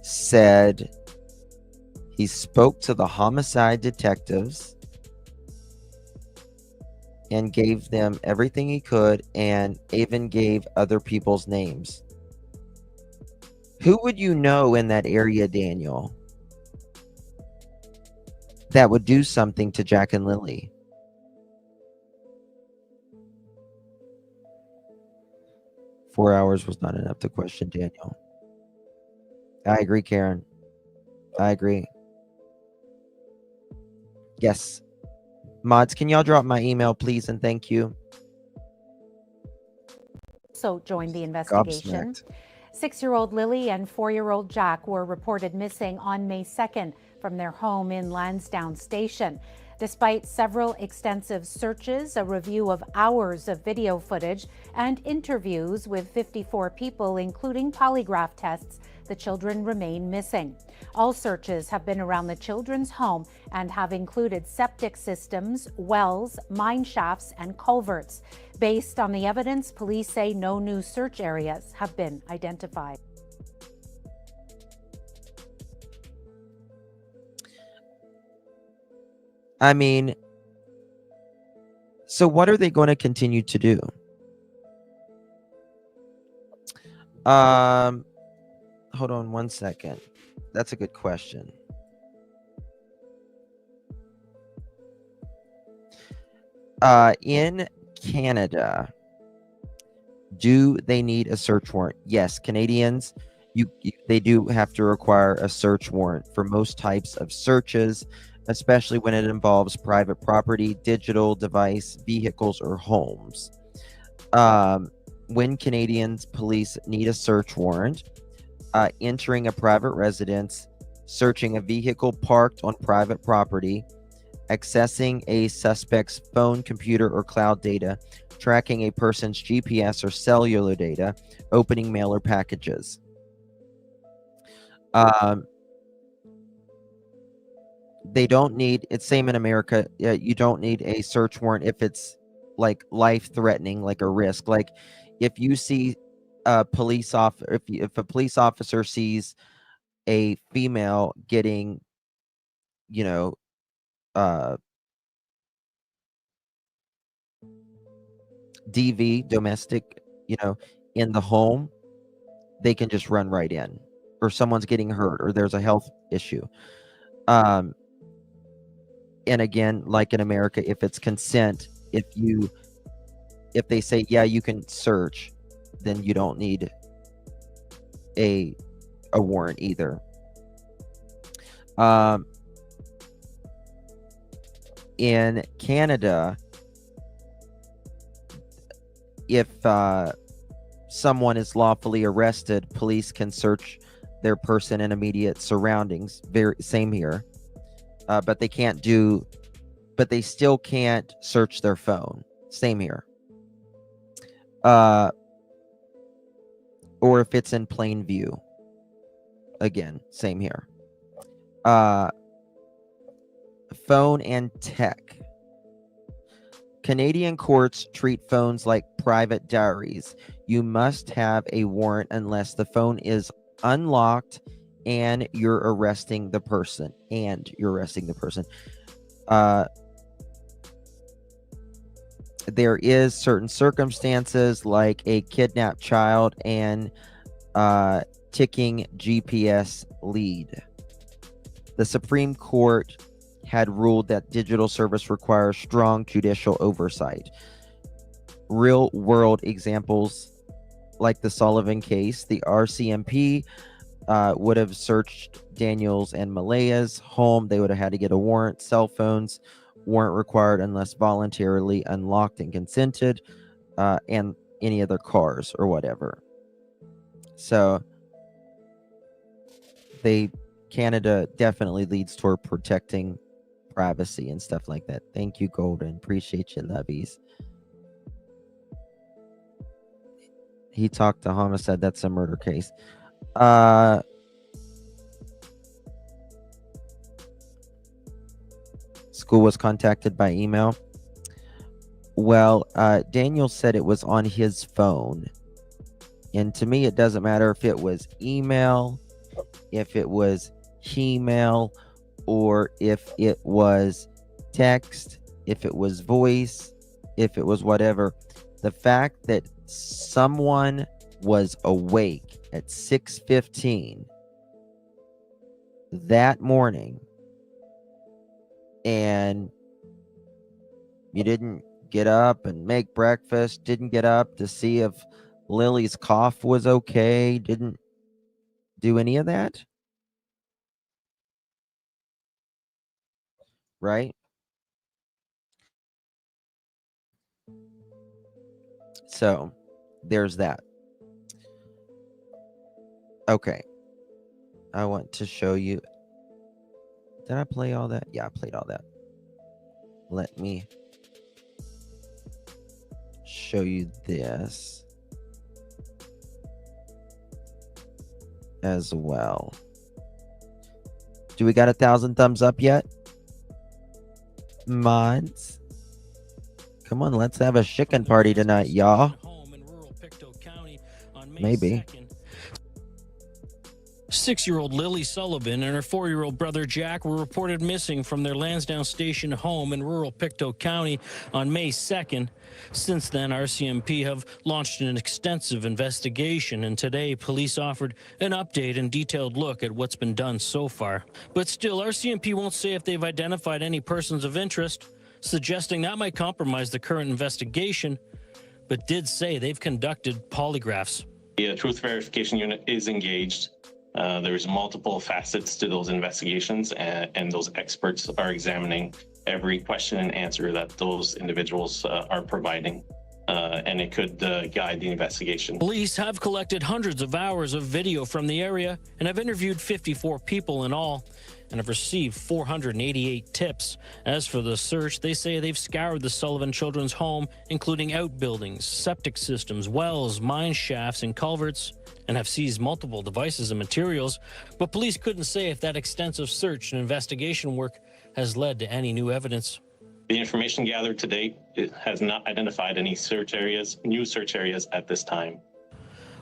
said he spoke to the homicide detectives and gave them everything he could and even gave other people's names. Who would you know in that area, Daniel, that would do something to Jack and Lilly? Four hours was not enough to question Daniel. I agree, Karen. I agree. Yes. Mods, can y'all drop my email, please, and thank you. So joined the investigation. 6-year-old Lilly and 4-year-old Jack were reported missing on May 2nd from their home in Lansdowne Station. Despite several extensive searches, a review of hours of video footage, and interviews with 54 people, including polygraph tests, the children remain missing. All searches have been around the children's home and have included septic systems, wells, mine shafts, and culverts. Based on the evidence, police say no new search areas have been identified. I mean, so what are they going to continue to do? Hold on one second. That's a good question. In Canada, do they need a search warrant? Yes, Canadians, they do have to require a search warrant for most types of searches, especially when it involves private property, digital device, vehicles, or homes. When Canadians police need a search warrant, entering a private residence, searching a vehicle parked on private property, accessing a suspect's phone, computer, or cloud data, tracking a person's GPS or cellular data, opening mail or packages. They don't need, it's same in America, you don't need a search warrant if it's like life-threatening, like a risk. Like if you see a police officer, if a police officer sees a female getting, you know, DV, domestic, you know, in the home, they can just run right in. Or someone's getting hurt, or there's a health issue. And again, like in America, if it's consent, if they say, yeah, you can search, then you don't need a warrant either. In Canada, if someone is lawfully arrested, police can search their person and immediate surroundings. Same here. But they still can't search their phone. Same here. Or if it's in plain view. Again, same here. Phone and tech. Canadian courts treat phones like private diaries. You must have a warrant unless the phone is unlocked and you're arresting the person. There is certain circumstances like a kidnapped child and ticking GPS lead. The Supreme Court had ruled that digital service requires strong judicial oversight. Real world examples like the Sullivan case, the RCMP would have searched Daniels and Malaya's home. They would have had to get a warrant. Cell phones weren't required unless voluntarily unlocked and consented, and any other cars or whatever. So Canada definitely leads toward protecting privacy and stuff like that. Thank you, Golden. Appreciate you, lovies. He talked to homicide. That's a murder case. School was contacted by email. Well, Daniel said it was on his phone. And to me, it doesn't matter if it was email, if it was he-mail, or if it was text, if it was voice, if it was whatever. The fact that someone was awake at 6:15 that morning and you didn't get up and make breakfast, didn't get up to see if Lily's cough was okay, didn't do any of that, right? So there's that. Okay. I want to show you. Did I play all that? Yeah, I played all that. let me show you this as well. Do we got 1,000 thumbs up yet? Mods, come on, let's have a chicken party tonight, y'all. Maybe. 6-year-old Lilly Sullivan and her 4-year-old brother Jack were reported missing from their Lansdowne Station home in rural Pictou County on May 2nd. Since then, RCMP have launched an extensive investigation, and today police offered an update and detailed look at what's been done so far. But still, RCMP won't say if they've identified any persons of interest, suggesting that might compromise the current investigation, but did say they've conducted polygraphs. The Truth Verification Unit is engaged. There's multiple facets to those investigations, and those experts are examining every question and answer that those individuals are providing, and it could guide the investigation. Police have collected hundreds of hours of video from the area and have interviewed 54 people in all and have received 488 tips. As for the search, they say they've scoured the Sullivan children's home, including outbuildings, septic systems, wells, mine shafts, and culverts, and have seized multiple devices and materials, but police couldn't say if that extensive search and investigation work has led to any new evidence. The information gathered to date, it has not identified any new search areas at this time.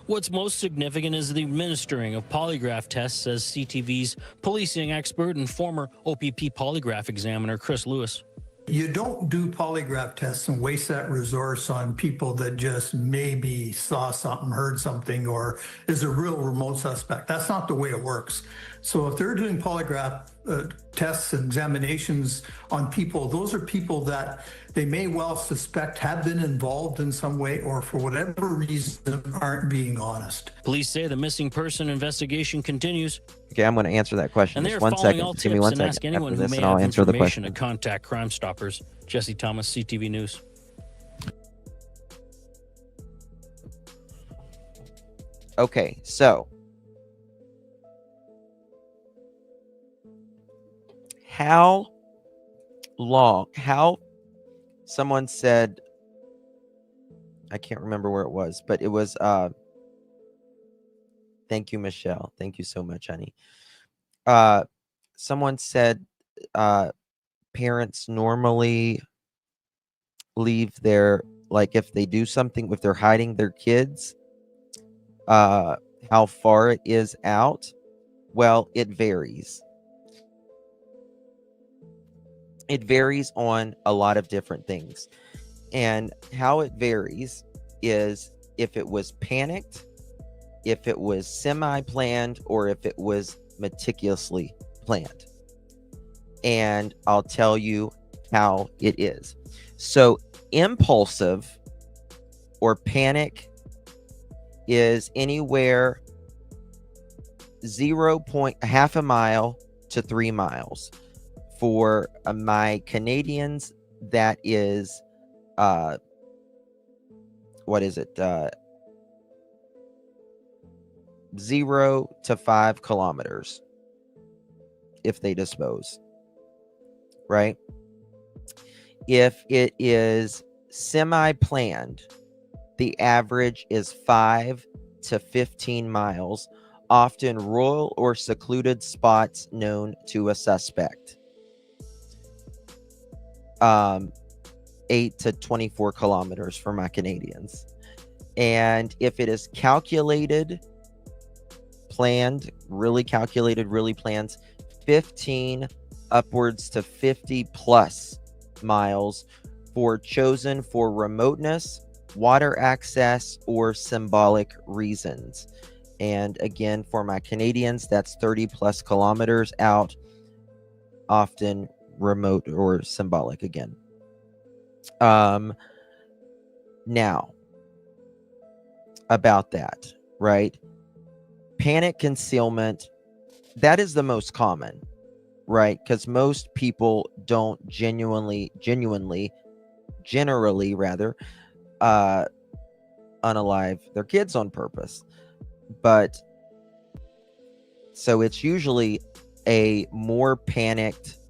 What's most significant is the administering of polygraph tests, says CTV's policing expert and former OPP polygraph examiner Chris Lewis. You don't do polygraph tests and waste that resource on people that just maybe saw something, heard something, or is a real remote suspect. That's not the way it works. So if they're doing polygraph tests and examinations on people, those are people that they may well suspect have been involved in some way or for whatever reason aren't being honest. Police say the missing person investigation continues. Okay, I'm going to answer that question. And Just they're one following second. all Give me tips one and second. ask anyone After who this, may and I'll have answer the information question. to contact Crime Stoppers. Jesse Thomas, CTV News. Okay, so how someone said, I can't remember where it was, but it was thank you, Michelle. Thank you so much, honey. Someone said parents normally leave their, like, if they do something, if they're hiding their kids, how far it is out. Well, it varies. It varies on a lot of different things. And how it varies is if it was panicked, if it was semi-planned, or if it was meticulously planned. And I'll tell you how it is. So impulsive or panic is anywhere half a mile to 3 miles. For my Canadians, that is what is it? 0 to 5 kilometers if they dispose, right? If it is semi-planned, the average is 5 to 15 miles, often rural or secluded spots known to a suspect. 8 to 24 kilometers for my Canadians. And if it is calculated, planned, really calculated, really planned, 15 upwards to 50 plus miles chosen for remoteness, water access, or symbolic reasons. And again, for my Canadians, that's 30 plus kilometers out, often remote or symbolic again. Now, about that, right? Panic concealment, that is the most common, right? Because most people don't generally unalive their kids on purpose. But so it's usually a more panicked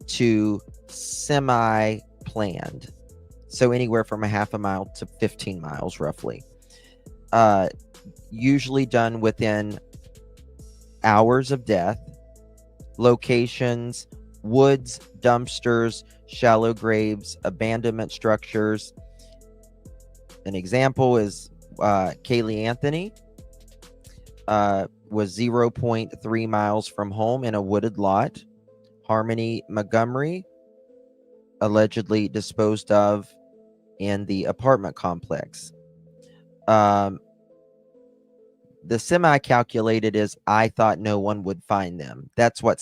to semi-planned. So anywhere from a half a mile to 15 miles, roughly. Usually done within hours of death. Locations: woods, dumpsters, shallow graves, abandonment structures. An example is Kaylee Anthony was 0.3 miles from home in a wooded lot. Harmony Montgomery allegedly disposed of in the apartment complex. The semi-calculated is, I thought no one would find them. That's what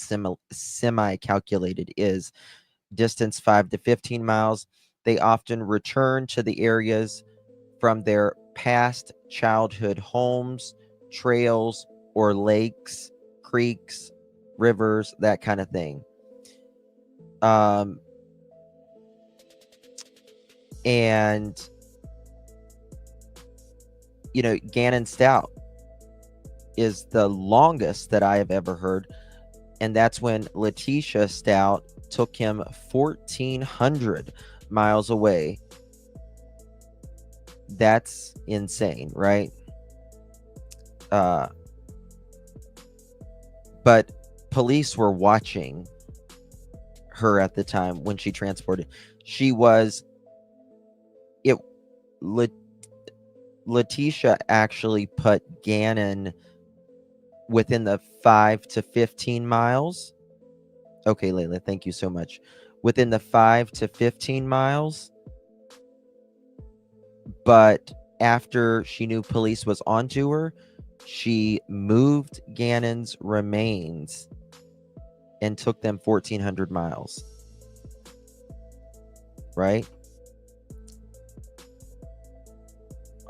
semi-calculated is. Distance 5 to 15 miles. They often return to the areas from their past childhood homes, trails, or lakes, creeks, rivers, that kind of thing. And, Gannon Stout is the longest that I have ever heard. And that's when Letitia Stout took him 1,400 miles away. That's insane, right? But police were watching her at the time when she transported. Letitia actually put Gannon within the 5 to 15 miles. Okay, Layla, thank you so much. Within the 5 to 15 miles. But after she knew police was onto her, she moved Gannon's remains and took them 1,400 miles. Right?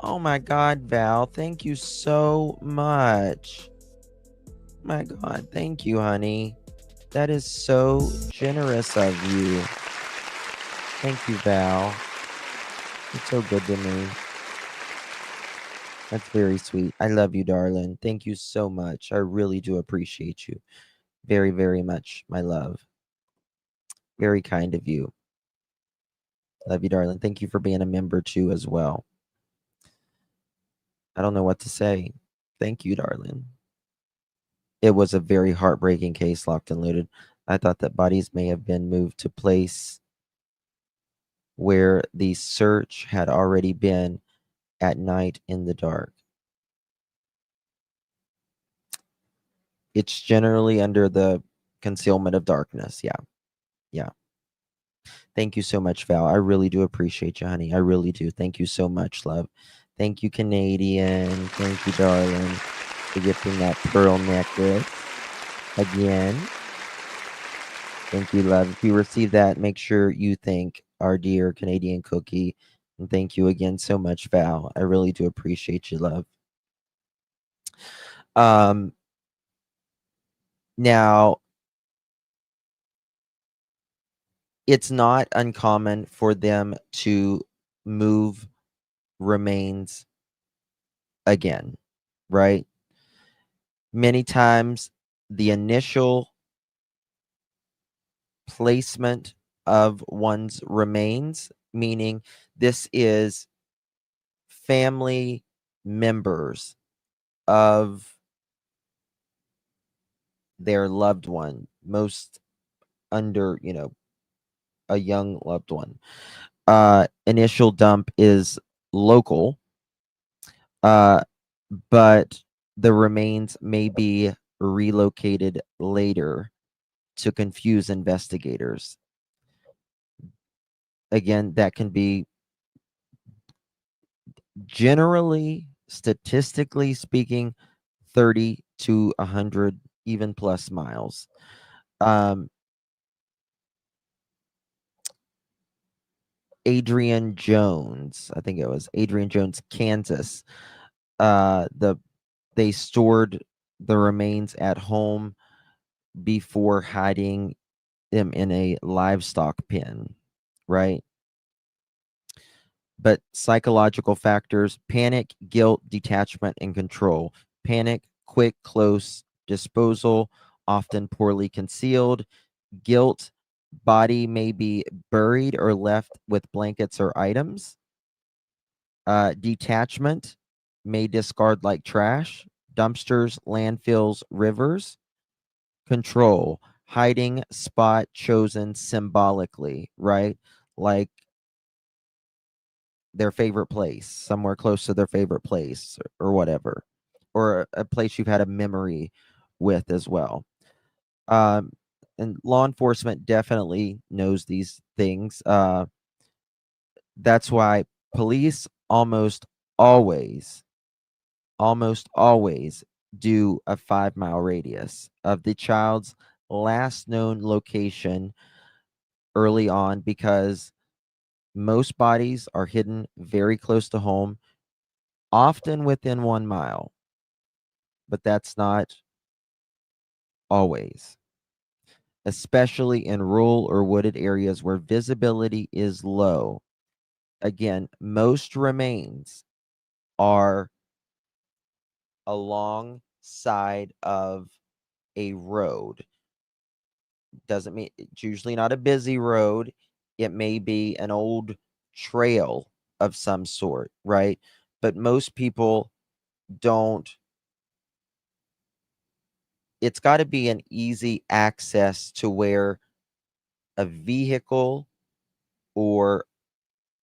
Oh my God, Val, thank you so much. My God, thank you, honey. That is so generous of you. Thank you, Val. It's so good to me. That's very sweet. I love you, darling. Thank you so much. I really do appreciate you. Very, very much, my love. Very kind of you. Love you, darling. Thank you for being a member too as well. I don't know what to say. Thank you, darling. It was a very heartbreaking case, locked and loaded. I thought that bodies may have been moved to place where the search had already been at night in the dark. It's generally under the concealment of darkness. Yeah. Yeah. Thank you so much, Val. I really do appreciate you, honey. I really do. Thank you so much, love. Thank you, Canadian. Thank you, darling, for gifting that pearl necklace again. Thank you, love. If you receive that, make sure you thank our dear Canadian Cookie. And thank you again so much, Val. I really do appreciate you, love. Now, it's not uncommon for them to move remains again, right? Many times the initial placement of one's remains, meaning this is family members of their loved one, most under, a young loved one. Initial dump is local, but the remains may be relocated later to confuse investigators. Again, that can be generally, statistically speaking, 30 to 100, even plus miles. Adrian Jones, I think it was Adrian Jones, Kansas. They stored the remains at home before hiding them in a livestock pen, right? But psychological factors: panic, guilt, detachment, and control. Panic, quick, close disposal, often poorly concealed. Guilt, Body may be buried or left with blankets or items. Detachment may discard like trash, dumpsters, landfills, rivers. Control, hiding spot chosen symbolically, right? Like their favorite place, somewhere close to their favorite place or whatever, or a place you've had a memory with as well. And law enforcement definitely knows these things. That's why police almost always do a 5-mile radius of the child's last known location early on, because most bodies are hidden very close to home, often within 1 mile, but that's not always, especially in rural or wooded areas where visibility is low. Again, most remains are alongside of a road. Doesn't mean it's usually not a busy road. It may be an old trail of some sort, right? But most people don't. It's got to be an easy access to where a vehicle or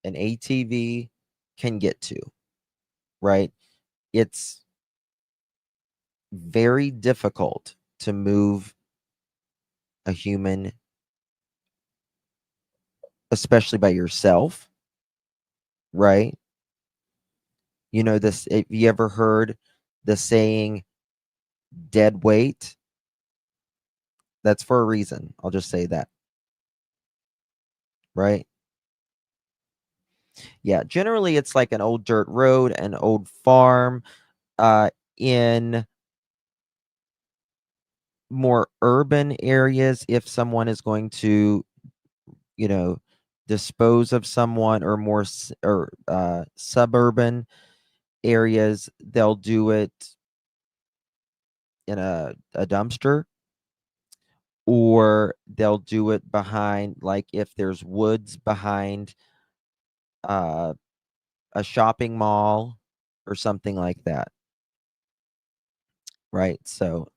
an ATV can get to, right? It's very difficult to move a human, especially by yourself, right? You know, this, if you ever heard the saying dead weight, that's for a reason. I'll just say that, right? Yeah, generally it's like an old dirt road, an old farm, in more urban areas. If someone is going to, you know, dispose of someone, or more suburban areas, they'll do it in a dumpster, or they'll do it behind, like if there's woods behind a shopping mall or something like that, right? So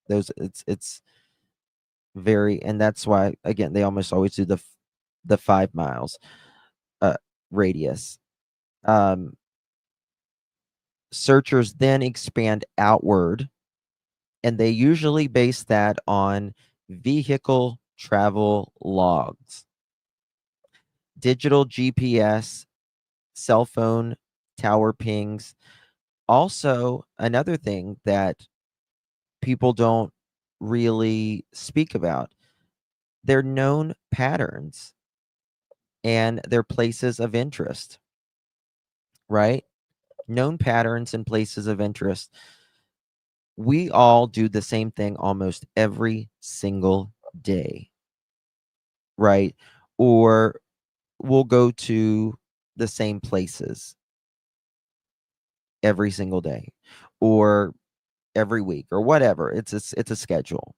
those, it's very, and that's why, again, they almost always do the 5 miles radius. Searchers then expand outward, and they usually base that on vehicle travel logs, digital GPS, cell phone tower pings. Also, another thing that people don't really speak about, they're known patterns and their places of interest, right? Known patterns and places of interest. We all do the same thing almost every single day, right? Or we'll go to the same places every single day, or every week, or whatever. It's a schedule.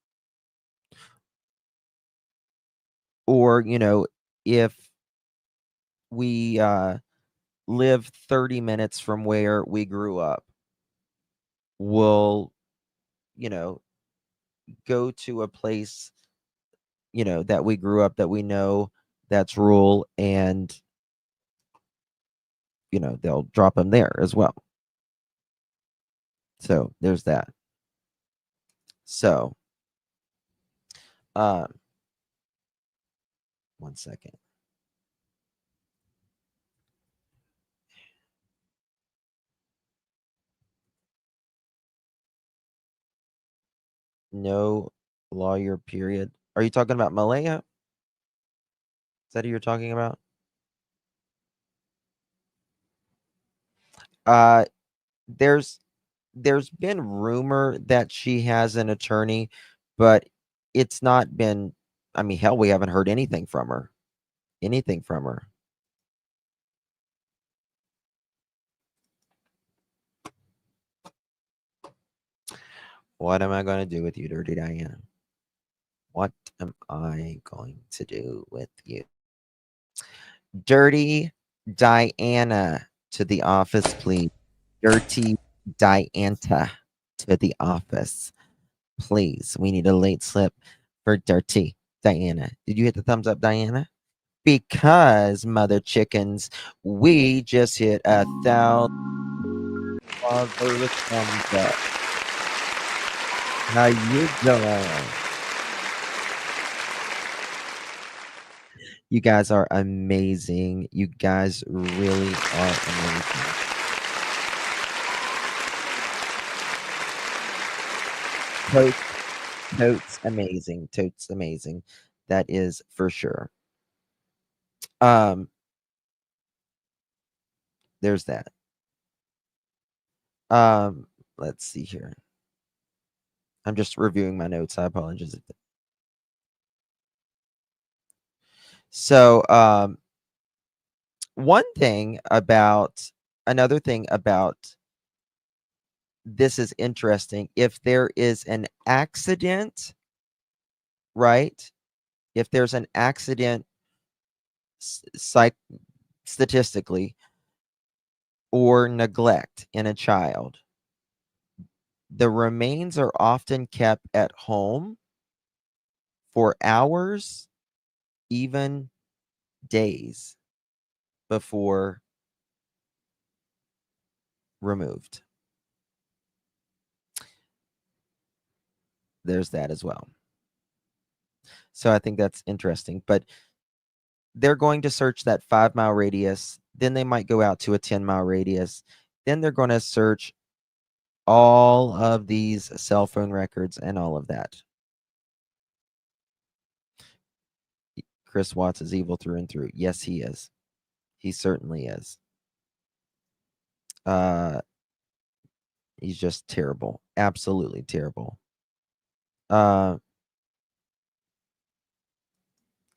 Or, you know, if we live 30 minutes from where we grew up, we'll, you know, go to a place, you know, that we grew up, that we know that's rural, and, you know, they'll drop them there as well. So there's that. So, 1 second. No lawyer, period. Are you talking about Malaya? Is that who you're talking about? Uh, there's been rumor that she has an attorney, but it's not been, I mean, hell, we haven't heard anything from her. Anything from her. What am I going to do with you, Dirty Diana? What am I going to do with you? Dirty Diana to the office, please. Dirty Dianta to the office, please. We need a late slip for Dirty Diana. Did you hit the thumbs up, Diana? Because, mother chickens, we just hit 1,000 marvelous thumbs up. How you doing? You guys are amazing. You guys really are amazing. Totes amazing. Totes amazing. That is for sure. There's that. Let's see here. I'm just reviewing my notes. I apologize. So, another thing about this is interesting. If there is an accident, right? If there's an accident statistically or neglect in a child, the remains are often kept at home for hours, even days before removed. There's that as well. So I think that's interesting. But they're going to search that 5-mile radius. Then they might go out to a 10-mile radius. Then they're going to search all of these cell phone records and all of that. Chris Watts is evil through and through. Yes, he is. He certainly is. He's just terrible. Absolutely terrible.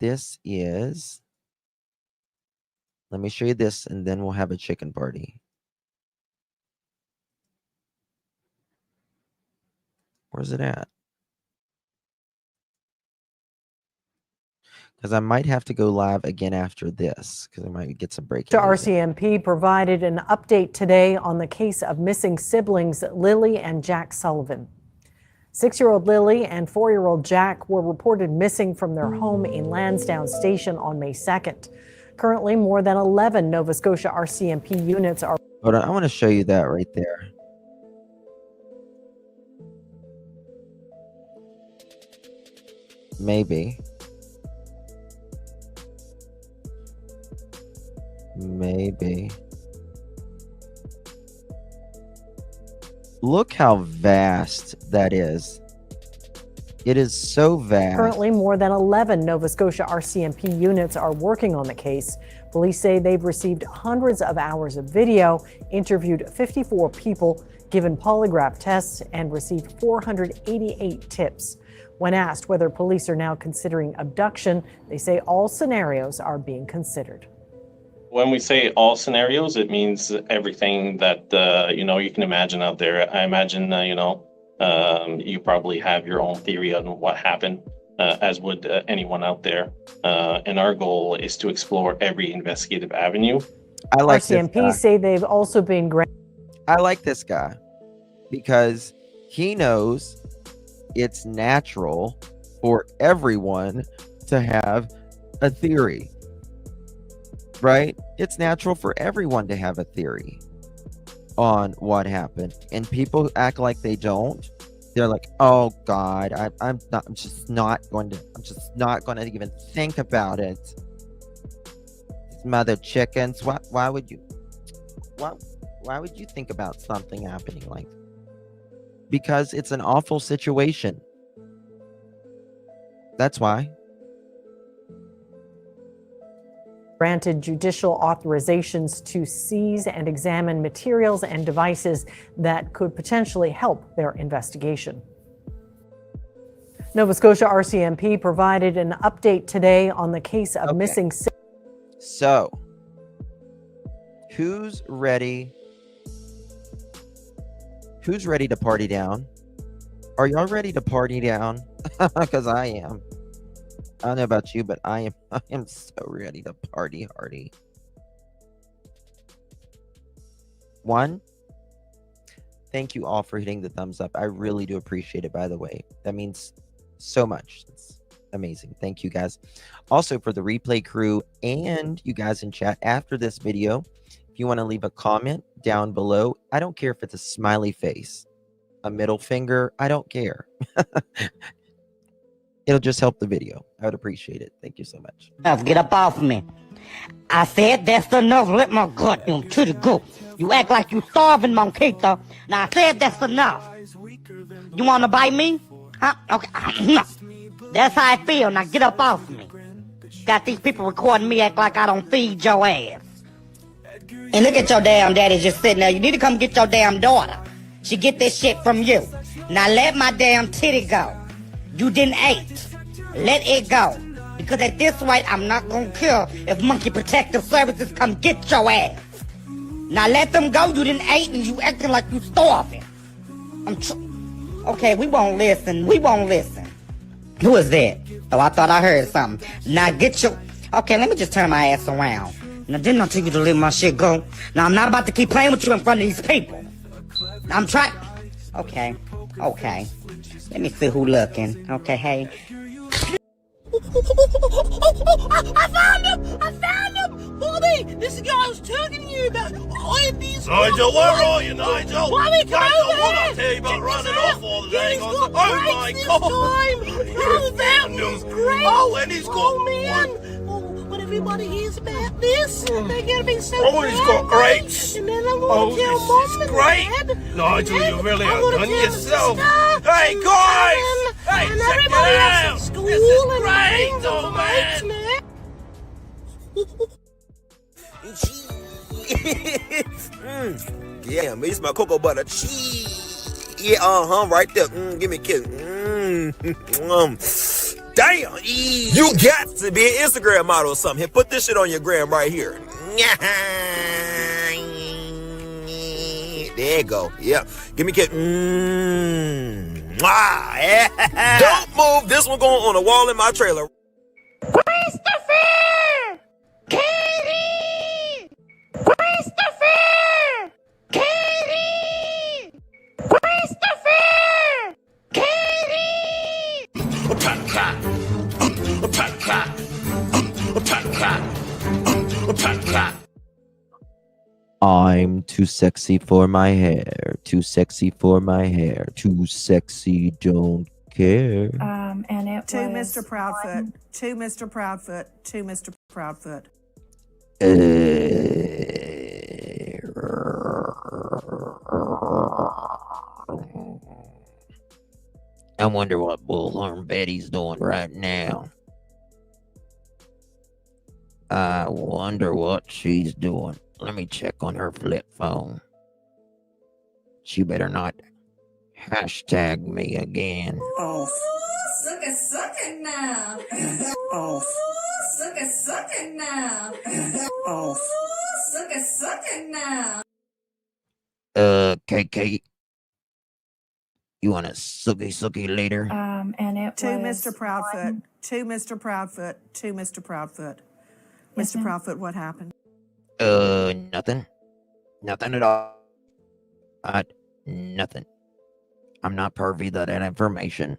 This is, let me show you this and then we'll have a chicken party. Where's it at? Because I might have to go live again after this because I might get some breaking news. RCMP provided an update today on the case of missing siblings Lilly and Jack Sullivan. 6-year-old Lilly and 4-year-old Jack were reported missing from their home in Lansdowne Station on May 2nd. Currently, more than 11 Nova Scotia RCMP units are... Hold on, I want to show you that right there. Maybe. Look how vast that is. It is so vast. Currently, more than 11 Nova Scotia RCMP units are working on the case. Police say they've received hundreds of hours of video, interviewed 54 people, given polygraph tests, and received 488 tips. When asked whether police are now considering abduction, they say all scenarios are being considered. When we say all scenarios, it means everything that, you can imagine out there. I imagine, you probably have your own theory on what happened, as would anyone out there. And our goal is to explore every investigative avenue. I like RCMP say they've also been granted. I like this guy because he knows it's natural for everyone to have a theory. Right? It's natural for everyone to have a theory on what happened. And people act like they don't. They're like, oh God, I'm just not going to even think about it. Mother chickens. Why would you think about something happening like that? Because it's an awful situation. That's why. Granted judicial authorizations to seize and examine materials and devices that could potentially help their investigation. Nova Scotia RCMP provided an update today on the case of missing. So, who's ready? Who's ready to party down? Are y'all ready to party down? Because I am. I don't know about you, but I am so ready to party hardy. One, thank you all for hitting the thumbs up. I really do appreciate it, by the way. That means so much. It's amazing. Thank you guys. Also, for the replay crew and you guys in chat after this video, if you want to leave a comment down below, I don't care if it's a smiley face, a middle finger, I don't care. It'll just help the video. I would appreciate it. Thank you so much. Get up off me. I said that's enough. Let my gut to the go. You act like you starving, Monquito. Now I said that's enough. You want to bite me? Huh? Okay. That's how I feel. Now get up off me. Got these people recording me act like I don't feed your ass. And look at your damn daddy just sitting there. You need to come get your damn daughter. She get this shit from you. Now let my damn titty go. You didn't eat. Let it go. Because at this rate, I'm not going to care if Monkey Protective Services come get your ass. Now let them go. You didn't eat and you acting like you starving. Okay, we won't listen. We won't listen. Who is that? Oh, I thought I heard something. Now get your... Okay, let me just turn my ass around. Now, didn't I tell you to let my shit go? Now, I'm not about to keep playing with you in front of these people. I'm trying... Okay. Okay. Let me see who looking. Okay, hey. I found him! I found him! Bobby! This is the guy I was talking to you about. I have these... Nigel, where are you, Nigel? Bobby, come Nigel, over what I here! tell you about Check running this off out. all the Yeah, day? he's Oh got my brakes this God! time. Oh, that was great! Oh, and he's got... Oh, man! Oh, when everybody hears about this, they're going to be so Oh, he's got proud, mate. grapes. And then I'm going to tell this Mom is and great. Dad. Nigel, and you really I'm gonna outdone tell yourself. Sister Hey, and guys! Ellen Hey, and check everybody it else out. at school This is and great, friends oh, and man. mates, Yeah, me smell cocoa butter cheese. Yeah, right there. Give me a kiss. Damn, you got to be an Instagram model or something. Here, put this shit on your gram right here. There you go. Yeah, give me a kiss. Don't move. This one going on the wall in my trailer. Christopher! Katie! Christopher! Katie! Christopher! Katie! I'm too sexy for my hair. Too sexy for my hair. Too sexy, don't care. And it to was Mr. Proudfoot. To Mr. Proudfoot. To Mr. Proudfoot. I wonder what Bullhorn Betty's doing right now. I wonder what she's doing. Let me check on her flip phone. She better not hashtag me again. Oh. Suck it now. Oh. Suck it now. Oh. Suck it now. KK. You want a sucky later? and it To was Mr. Proudfoot. To Mr. Proudfoot. To Mr. Proudfoot. Mr. Proudfoot, what happened? Nothing. Nothing at all. Nothing. I'm not privy to that information.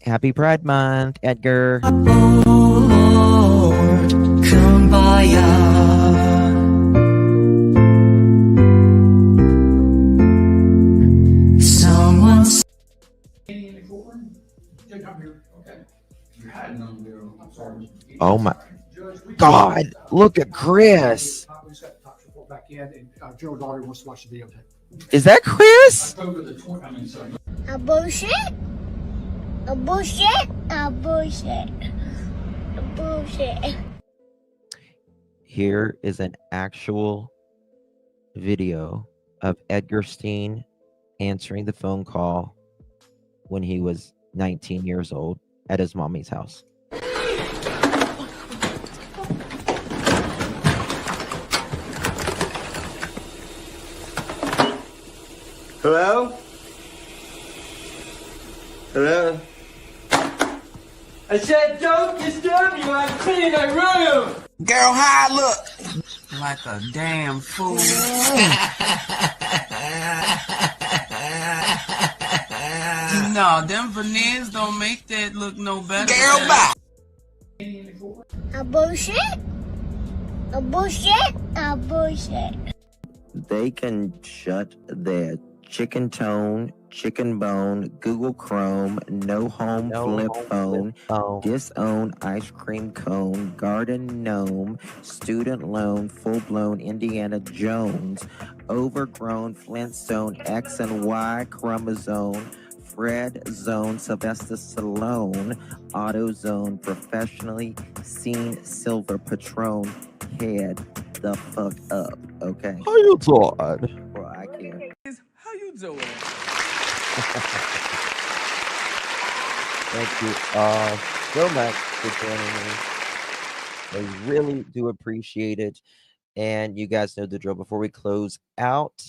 Happy Pride Month, Edgar. Someone's Oh my God! Look at Chris. Is that Chris? a bullshit. A bullshit. A bullshit. A bullshit. Here is an actual video of Edgar Steen answering the phone call when he was 19 years old at his mommy's house. Hello? Hello? I said don't disturb you, I'm cleaning my room! Girl, how I look? Like a damn fool. No, them veneers don't make that look no better. Girl, bye. A bullshit? A bullshit? A bullshit. They can shut their chicken tone, chicken bone, Google Chrome, no home flip phone, disown ice cream cone, garden gnome, student loan, full blown Indiana Jones, overgrown Flintstone, X and Y chromosome, Fred Zone, Sylvester Stallone, AutoZone, professionally seen silver Patron, head the fuck up, okay? How you doing? Well, I can't. How you doing? Thank you all so much for joining me. I really do appreciate it. And you guys know the drill. Before we close out,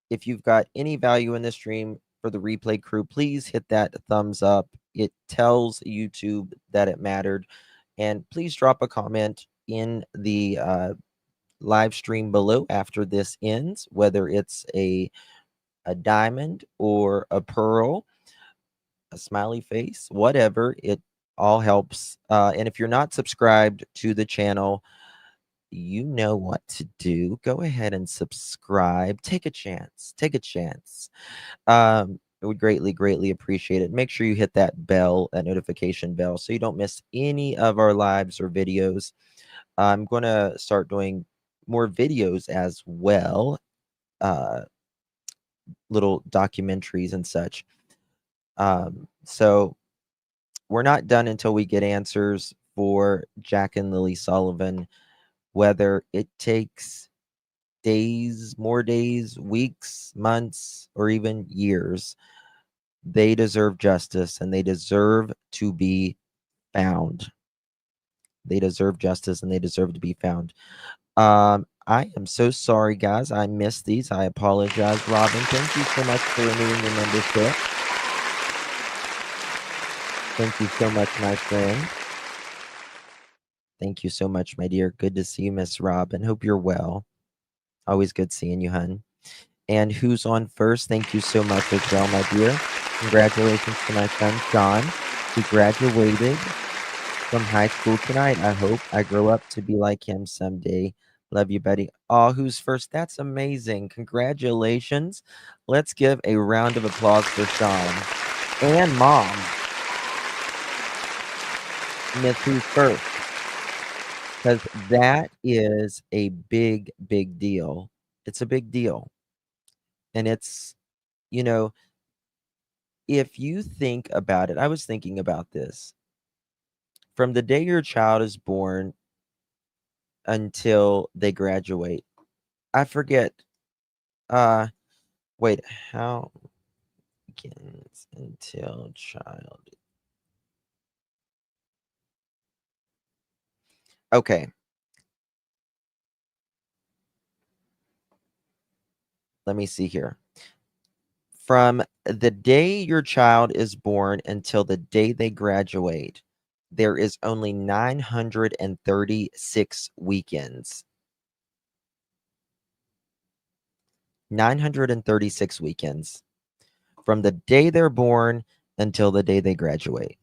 if you've got any value in this stream for the replay crew, please hit that thumbs up. It tells YouTube that it mattered. And please drop a comment in the live stream below after this ends, whether it's a diamond or a pearl, a smiley face, whatever. It all helps. And if you're not subscribed to the channel, you know what to do. Go ahead and subscribe. Take a chance. Take a chance. It would greatly appreciate it. Make sure you hit that bell, that notification bell, so you don't miss any of our lives or videos. I'm going to start doing more videos as well, little documentaries and such. So we're not done until we get answers for Jack and Lily Sullivan, whether it takes days, more days, weeks, months, or even years. They deserve justice, and they deserve to be found. They deserve justice, and they deserve to be found. I am so sorry, guys. I missed these. I apologize, Robin. Thank you so much for renewing your membership. Thank you so much, my friend. Thank you so much, my dear. Good to see you, Miss Robin. Hope you're well. Always good seeing you, hun. And who's on first? Thank you so much as well, my dear. Congratulations to my son, Sean, who graduated from high school tonight. I hope I grow up to be like him someday. Love you, buddy. Oh, who's first? That's amazing. Congratulations. Let's give a round of applause for Sean and Mom. Miss who's first. Because that is a big deal. It's a big deal. And it's, you know, if you think about it, I was thinking about this. From the day your child is born until they graduate, I forget. Wait, how begins until child? Okay. Let me see here. From the day your child is born until the day they graduate, there is only 936 weekends. 936 weekends. From the day they're born until the day they graduate.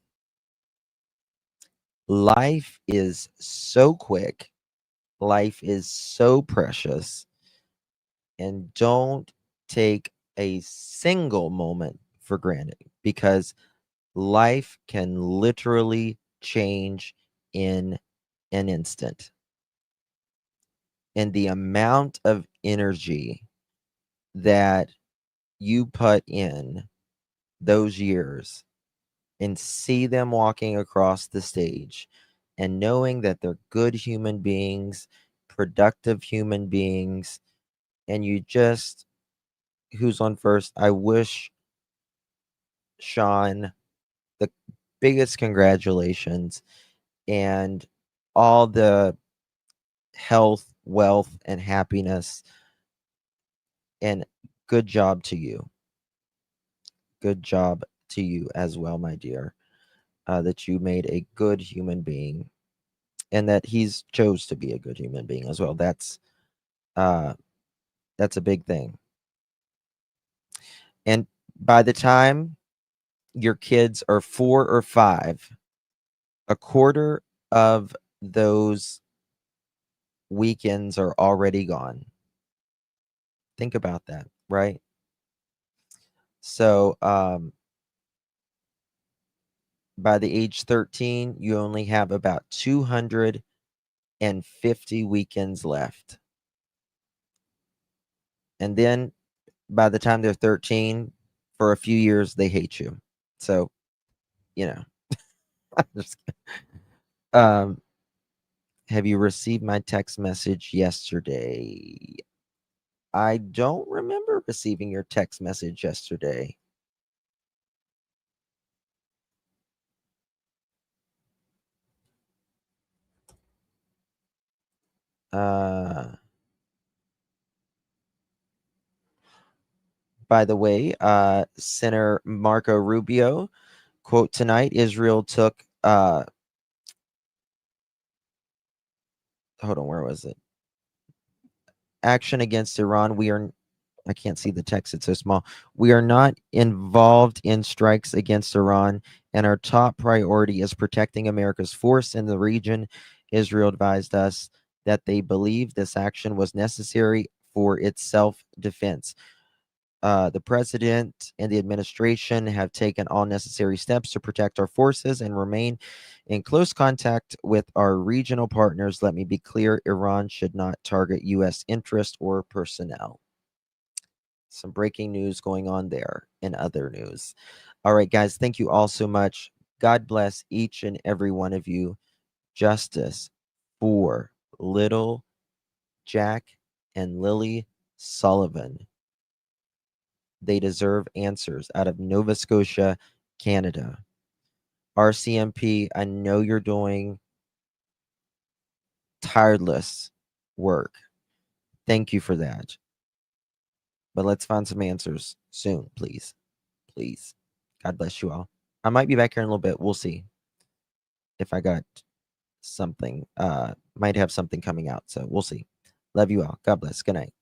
Life is so quick. Life is so precious. And don't take a single moment for granted, because life can literally change in an instant. And the amount of energy that you put in those years and see them walking across the stage and knowing that they're good human beings, productive human beings, and you just, who's on first? I wish Sean the biggest congratulations and all the health, wealth, and happiness. And good job to you. Good job to you as well, my dear. that you made a good human being, and that he's chose to be a good human being as well. That's a big thing. And by the time your kids are 4 or 5, a quarter of those weekends are already gone. Think about that, right? So by the age 13, you only have about 250 weekends left. And then by the time they're 13, for a few years, they hate you. So, you know, have you received my text message yesterday? I don't remember receiving your text message yesterday. By the way, Senator Marco Rubio, quote, tonight Israel took hold on, where was it? Action against Iran. I can't see the text, it's so small. We are not involved in strikes against Iran, and our top priority is protecting America's force in the region. Israel advised us that they believe this action was necessary for its self-defense. The president and the administration have taken all necessary steps to protect our forces and remain in close contact with our regional partners. Let me be clear, Iran should not target U.S. interest or personnel. Some breaking news going on there in other news. All right, guys, thank you all so much. God bless each and every one of you. Justice for little Jack and Lily Sullivan. They deserve answers out of Nova Scotia, Canada. RCMP, I know you're doing tireless work. Thank you for that. But let's find some answers soon, please. Please. God bless you all. I might be back here in a little bit. We'll see if I got something. Might have something coming out. So we'll see. Love you all. God bless. Good night.